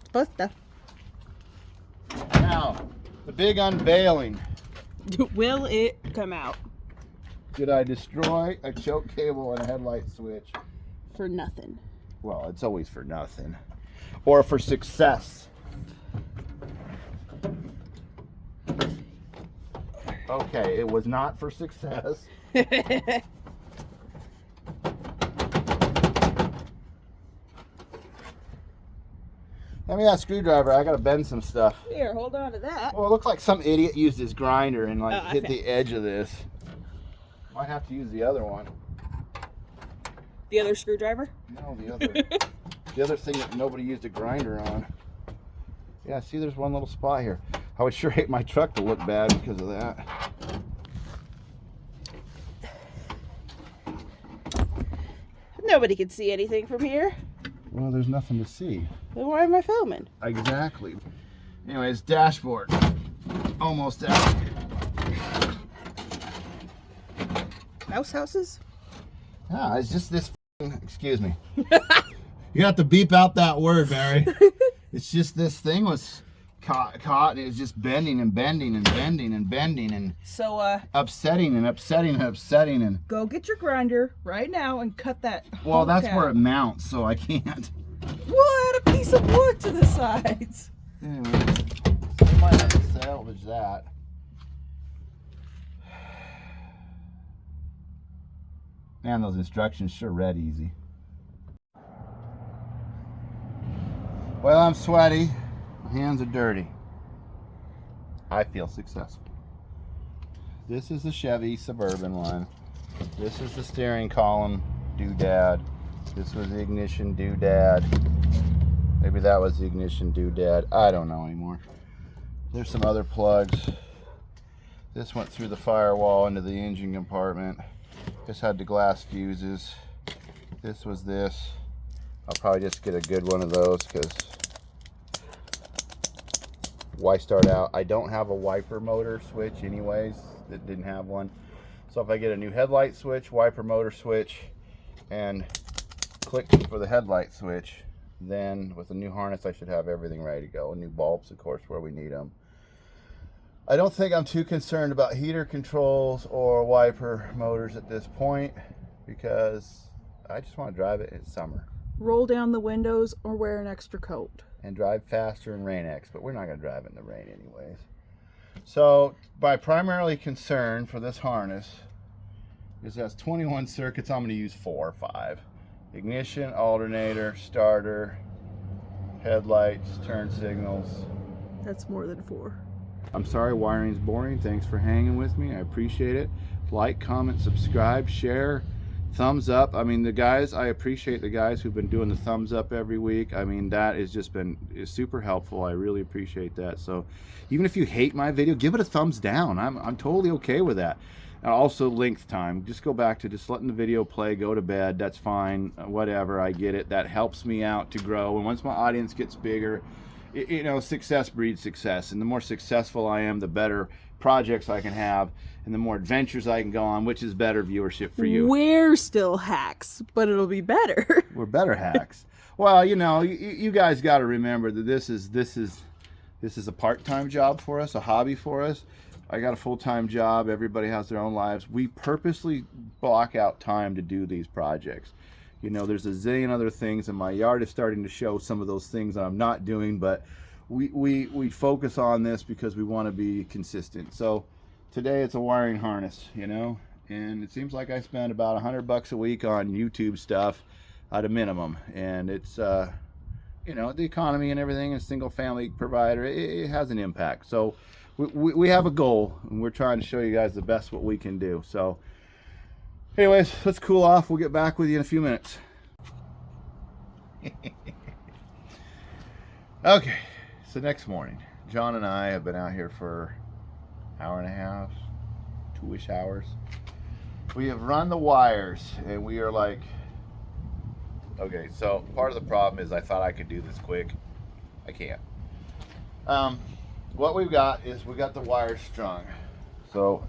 Supposed to. Now, the big unveiling. Will it come out? Did I destroy a choke cable and a headlight switch? For nothing. Well, it's always for nothing. Or for success. Okay, it was not for success. Hand me that screwdriver. I gotta bend some stuff. Here, hold on to that. Oh, it looked like some idiot used his grinder and like Oh, hit the edge of this. Might have to use the other one. The other screwdriver? No, the other thing that nobody used a grinder on. Yeah, see, there's one little spot here. I would sure hate my truck to look bad because of that. Nobody can see anything from here. Well, there's nothing to see. Then why am I filming? Exactly. Anyways, dashboard. Almost out. Mouse houses? Ah, it's just this. Excuse me. You have to beep out that word, Barry. It's just this thing was caught and it was just bending and bending and bending and bending and So, upsetting and upsetting and upsetting and. go get your grinder right now and cut that. Well, hunk that's out. where it mounts, so I can't. We'll add a piece of wood to the sides. Anyways, we might have to salvage that. Man, those instructions sure read easy. Well, I'm sweaty. My hands are dirty. I feel successful. This is the Chevy Suburban one. This is the steering column doodad. This was the ignition doodad. Maybe that was the ignition doodad. I don't know anymore. There's some other plugs. This went through the firewall into the engine compartment. This had the glass fuses. This was this. I'll probably just get a good one of those because why start out? I don't have a wiper motor switch anyways. It didn't have one. So if I get a new headlight switch, wiper motor switch, and click for the headlight switch, then with a new harness I should have everything ready to go. New bulbs, of course, where we need them. I don't think I'm too concerned about heater controls or wiper motors at this point because I just want to drive it in summer. Roll down the windows or wear an extra coat. and drive faster in Rain-X, but we're not going to drive it in the rain anyways. So my primarily concern for this harness is it has 21 circuits. I'm going to use 4 or 5. Ignition, alternator, starter, headlights, turn signals. That's more than 4. I'm sorry wiring's boring. Thanks for hanging with me. I appreciate it. Like, comment, subscribe, share, thumbs up. I mean, I appreciate the guys who've been doing the thumbs up every week. I mean, that has just been super helpful. I really appreciate that. So even if you hate my video, give it a thumbs down. I'm totally okay with that. And also length time. Just go back to just letting the video play, go to bed. That's fine. Whatever, I get it. That helps me out to grow. And once my audience gets bigger, you know, success breeds success. And the more successful I am, the better projects I can have, and the more adventures I can go on, which is better viewership for you. We're still hacks, but it'll be better. We're better hacks. Well, you know, you guys got to remember that this is a part-time job for us, a hobby for us. I got a full-time job. Everybody has their own lives. We purposely block out time to do these projects. You know, there's a zillion other things, and my yard is starting to show some of those things that I'm not doing, but we focus on this because we want to be consistent. So today it's a wiring harness, you know, and it seems like I spend about $100 a week on YouTube stuff at a minimum, and it's you know, the economy and everything, a single family provider, it has an impact. So we have a goal, and we're trying to show you guys the best what we can do. So anyways, let's cool off. We'll get back with you in a few minutes. Okay, so next morning, John and I have been out here for an hour and a half, 2-ish hours. We have run the wires, and we are like, okay, so part of the problem is I thought I could do this quick. I can't. What we've got is we got the wires strung. So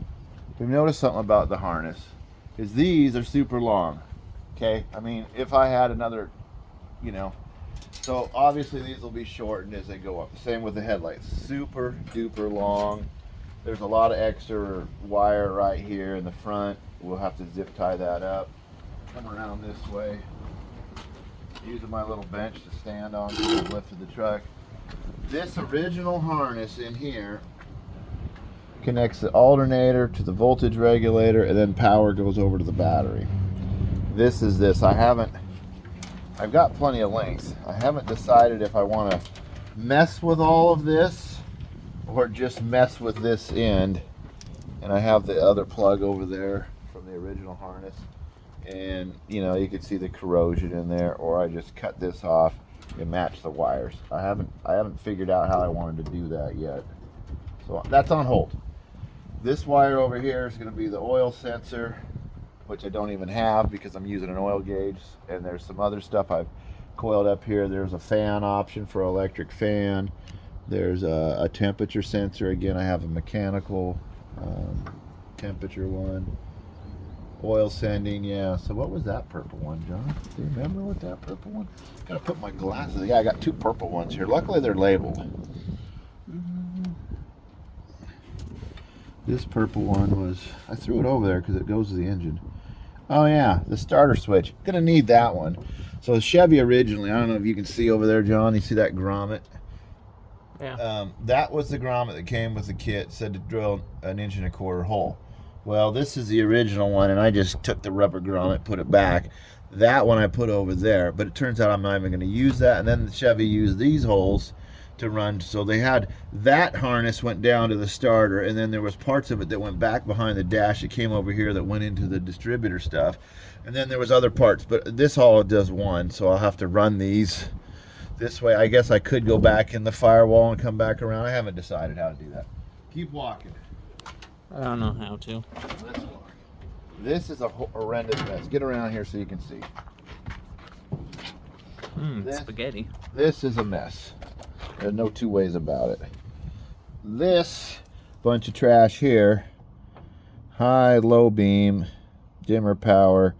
we've noticed something about the harness is these are super long. Okay, I mean, if I had another, you know, so obviously these will be shortened as they go up. Same with the headlights, super duper long. There's a lot of extra wire right here in the front. We'll have to zip tie that up. Come around this way. Using my little bench to stand on to the lift of the truck. This original harness in here connects the alternator to the voltage regulator, and then power goes over to the battery. This is this. I've got plenty of length. I haven't decided if I want to mess with all of this or just mess with this end. And I have the other plug over there from the original harness, and you know, you can see the corrosion in there, or I just cut this off and match the wires. I haven't figured out how I wanted to do that yet, so that's on hold. This wire over here is going to be the oil sensor, which I don't even have because I'm using an oil gauge, and there's some other stuff I've coiled up here. There's a fan option for electric fan. There's a temperature sensor. Again, I have a mechanical temperature one. Oil sending, yeah. So what was that purple one, John? Do you remember what that purple one? Gotta put my glasses. Yeah, I got 2 purple ones here. Luckily they're labeled. This purple one was, I threw it over there because it goes to the engine. Oh yeah, the starter switch. Gonna need that one. So the Chevy originally, I don't know if you can see over there, John, you see that grommet? Yeah. That was the grommet that came with the kit, said to drill an 1.25 inch hole. Well, this is the original one, and I just took the rubber grommet, put it back. That one I put over there, but it turns out I'm not even going to use that. And then the Chevy used these holes to run. So they had that harness went down to the starter, and then there was parts of it that went back behind the dash that came over here that went into the distributor stuff. And then there was other parts, but this all does one, so I'll have to run these this way. I guess I could go back in the firewall and come back around. I haven't decided how to do that. Keep walking. I don't know how to. Let's walk. This is a horrendous mess. Get around here so you can see. Spaghetti. This is a mess. There's no 2 ways about it. This bunch of trash here, high, low beam, dimmer power,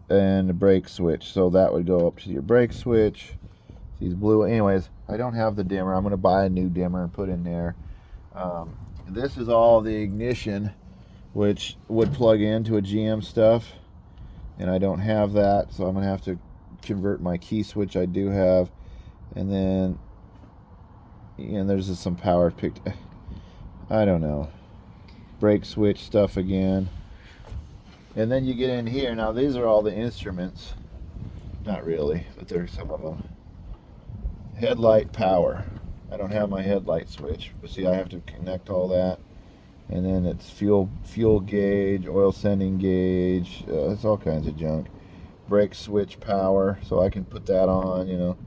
and a brake switch. So that would go up to your brake switch. These blue, anyways, I don't have the dimmer. I'm going to buy a new dimmer and put in there. This is all the ignition, which would plug into a GM stuff, and I don't have that, so I'm going to have to convert my key switch I do have. And then And there's just some power picked. I don't know. Brake switch stuff again. And then you get in here. Now these are all the instruments. Not really, but there's some of them. Headlight power. I don't have my headlight switch, but see, I have to connect all that. And then it's fuel gauge, oil sending gauge. It's all kinds of junk. Brake switch power, so I can put that on. You know,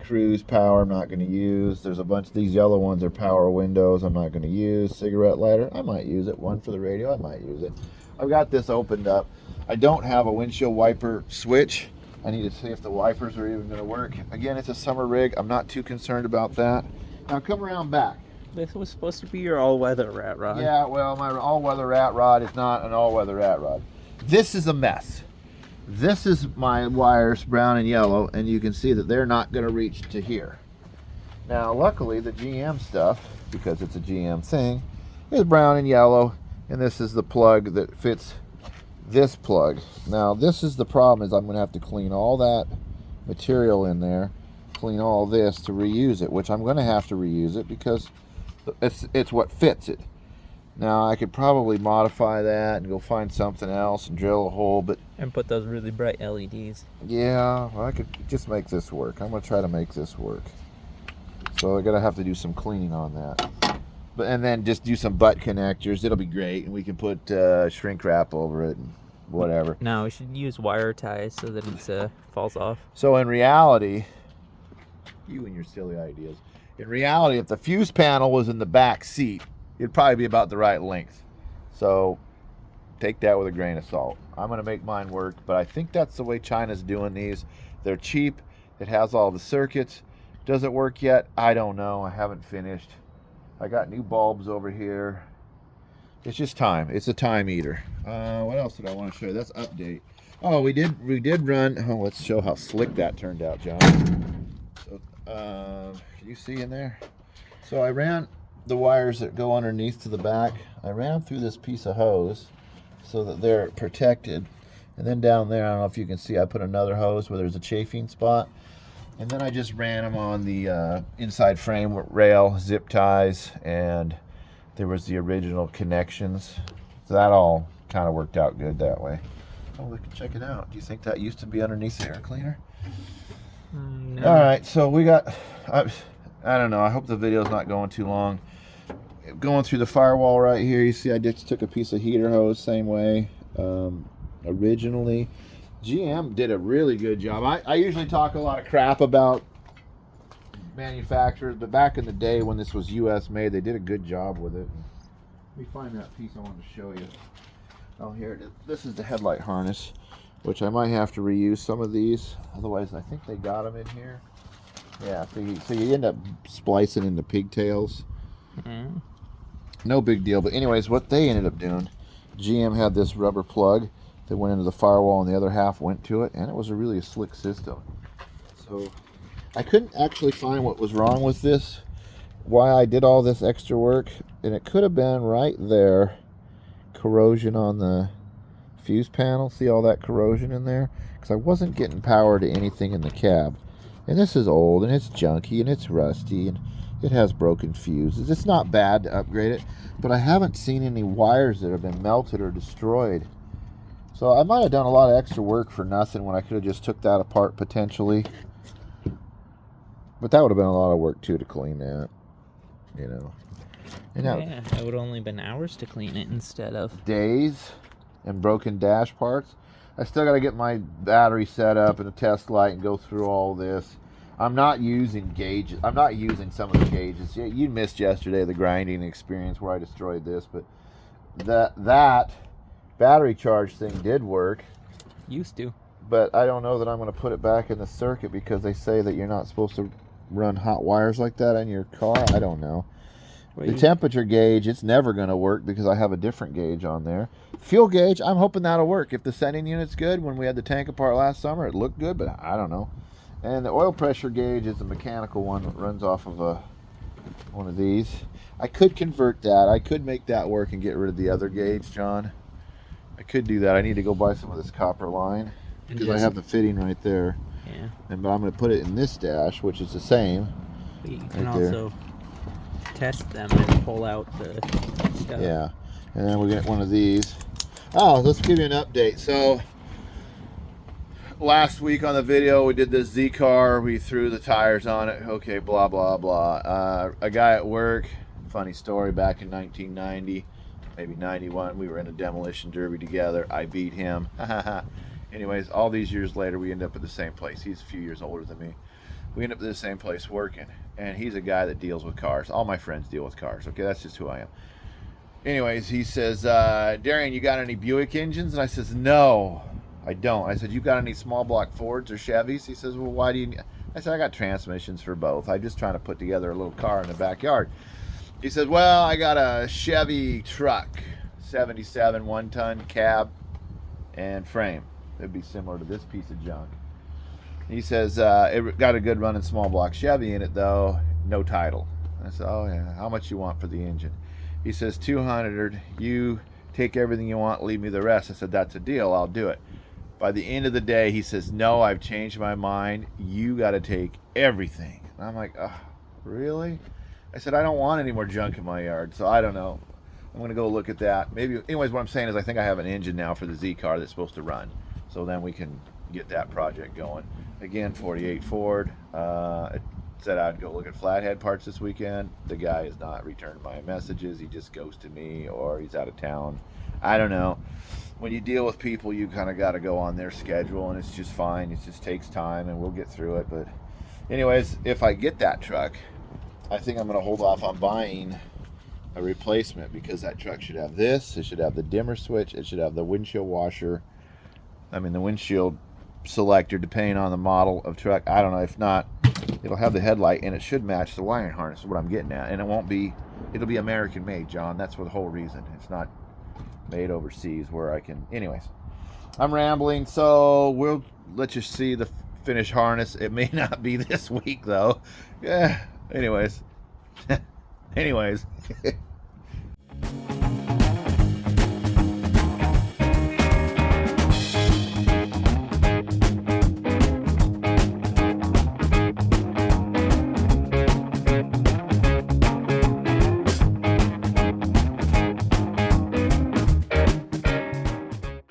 cruise power. I'm not going to use. There's a bunch of these yellow ones are power windows. I'm not going to use. Cigarette lighter. I might use it. One for the radio. I might use it. I've got this opened up. I don't have a windshield wiper switch. I need to see if the wipers are even going to work. Again, it's a summer rig. I'm not too concerned about that. Now come around back. This was supposed to be your all-weather rat rod. Yeah, well, my all-weather rat rod is not an all-weather rat rod. This is a mess. This is my wires, brown and yellow, and you can see that they're not going to reach to here. Now, luckily, the GM stuff, because it's a GM thing, is brown and yellow, and this is the plug that fits this plug. Now, this is the problem, is I'm going to have to clean all that material in there, clean all this to reuse it, which I'm going to have to reuse it because it's what fits it. Now, I could probably modify that and go find something else and drill a hole, but... And put those really bright LEDs. Yeah, well, I could just make this work. I'm going to try to make this work. So I'm going to have to do some cleaning on that. And then just do some butt connectors. It'll be great, and we can put shrink wrap over it and whatever. No, we should use wire ties so that it falls off. So in reality, you and your silly ideas. In reality, if the fuse panel was in the back seat, it'd probably be about the right length. So take that with a grain of salt. I'm going to make mine work, but I think that's the way China's doing these. They're cheap. It has all the circuits. Does it work yet? I don't know. I haven't finished. I got new bulbs over here. It's just time. It's a time eater. What else did I want to show you? That's update. Oh, we did run. Oh, let's show how slick that turned out, John. So, can you see in there? So I ran the wires that go underneath to the back. I ran them through this piece of hose so that they're protected. And then down there, I don't know if you can see, I put another hose where there's a chafing spot. And then I just ran them on the inside frame rail, zip ties, and there was the original connections. So that all kind of worked out good that way. Oh, we can check it out. Do you think that used to be underneath the air cleaner? No. All right, so we got, I don't know, I hope the video's not going too long. Going through the firewall right here, you see I just took a piece of heater hose, same way, originally. GM did a really good job. I usually talk a lot of crap about manufacturers, but back in the day when this was US made, they did a good job with it. Let me find that piece I wanted to show you. Oh, here it is. This is the headlight harness, which I might have to reuse some of these. Otherwise, I think they got them in here. Yeah, so you end up splicing into pigtails. Mm-hmm. No big deal. But anyways, what they ended up doing, GM had this rubber plug that went into the firewall and the other half went to it, and it was a really slick system. So I couldn't actually find what was wrong with this, why I did all this extra work, and it could have been right there, corrosion on the fuse panel. See all that corrosion in there? Because I wasn't getting power to anything in the cab. And this is old, and it's junky, and it's rusty, and it has broken fuses. It's not bad to upgrade it, but I haven't seen any wires that have been melted or destroyed. So I might have done a lot of extra work for nothing when I could have just took that apart potentially. But that would have been a lot of work too to clean that, you know. And Yeah, it would have only been hours to clean it instead of days and broken dash parts. I still got to get my battery set up and a test light and go through all this. I'm not using gauges. I'm not using some of the gauges. Yeah, you missed yesterday the grinding experience where I destroyed this, but that battery charge thing did work. used to. But I don't know that I'm going to put it back in the circuit because they say that you're not supposed to run hot wires like that in your car. I don't know. The temperature gauge, it's never going to work because I have a different gauge on there. Fuel gauge, I'm hoping that'll work. If the sending unit's good, when we had the tank apart last summer, it looked good, but I don't know. And the oil pressure gauge is a mechanical one that runs off of one of these. I could convert that. I could make that work and get rid of the other gauge, John. I could do that. I need to go buy some of this copper line because I have the fitting right there. Yeah. But I'm going to put it in this dash, which is the same. But you can right there. also test them and pull out the stuff. Yeah, and then we get one of these. Oh, let's give you an update. So last week on the video, we did this Z car. We threw the tires on it. Okay, blah blah blah. A guy at work. Funny story. Back in 1990, maybe 91, we were in a demolition derby together. I beat him. Anyways, all these years later, we end up at the same place. He's a few years older than me. We end up at the same place working, and he's a guy that deals with cars. All my friends deal with cars. Okay, that's just who I am. Anyways, he says, Darian, you got any Buick engines? And I says, no, I don't. I said, you got any small block Fords or Chevys? He says, well, why do you need? I said, I got transmissions for both. I'm just trying to put together a little car in the backyard. He says, well, I got a Chevy truck, 77 one-ton cab and frame. It'd be similar to this piece of junk. He says, it got a good running small block Chevy in it, though, no title. I said, oh, yeah, how much you want for the engine? He says, 200, you take everything you want, leave me the rest. I said, that's a deal, I'll do it. By the end of the day, he says, no, I've changed my mind. You got to take everything. And I'm like, oh, really? I said, I don't want any more junk in my yard, so I don't know. I'm going to go look at that. Maybe, anyways, what I'm saying is I think I have an engine now for the Z car that's supposed to run. So then we can get that project going. Again, 48 Ford. Said I'd go look at flathead parts this weekend. The guy has not returned my messages. He just ghosted me, or he's out of town. I don't know. When you deal with people, you kind of got to go on their schedule, and it's just fine. It just takes time, and we'll get through it. But anyways, if I get that truck, I think I'm going to hold off on buying a replacement, because that truck should have this. It should have the dimmer switch. It should have the windshield washer. I mean, the windshield selector, depending on the model of truck. I don't know. If not, it'll have the headlight, and it should match the wiring harness, is what I'm getting at. And it won't be, it'll be American made, John. That's for the whole reason. It's not made overseas where I can. Anyways, I'm rambling, so we'll let you see the finished harness. It may not be this week, though. Yeah. Anyways.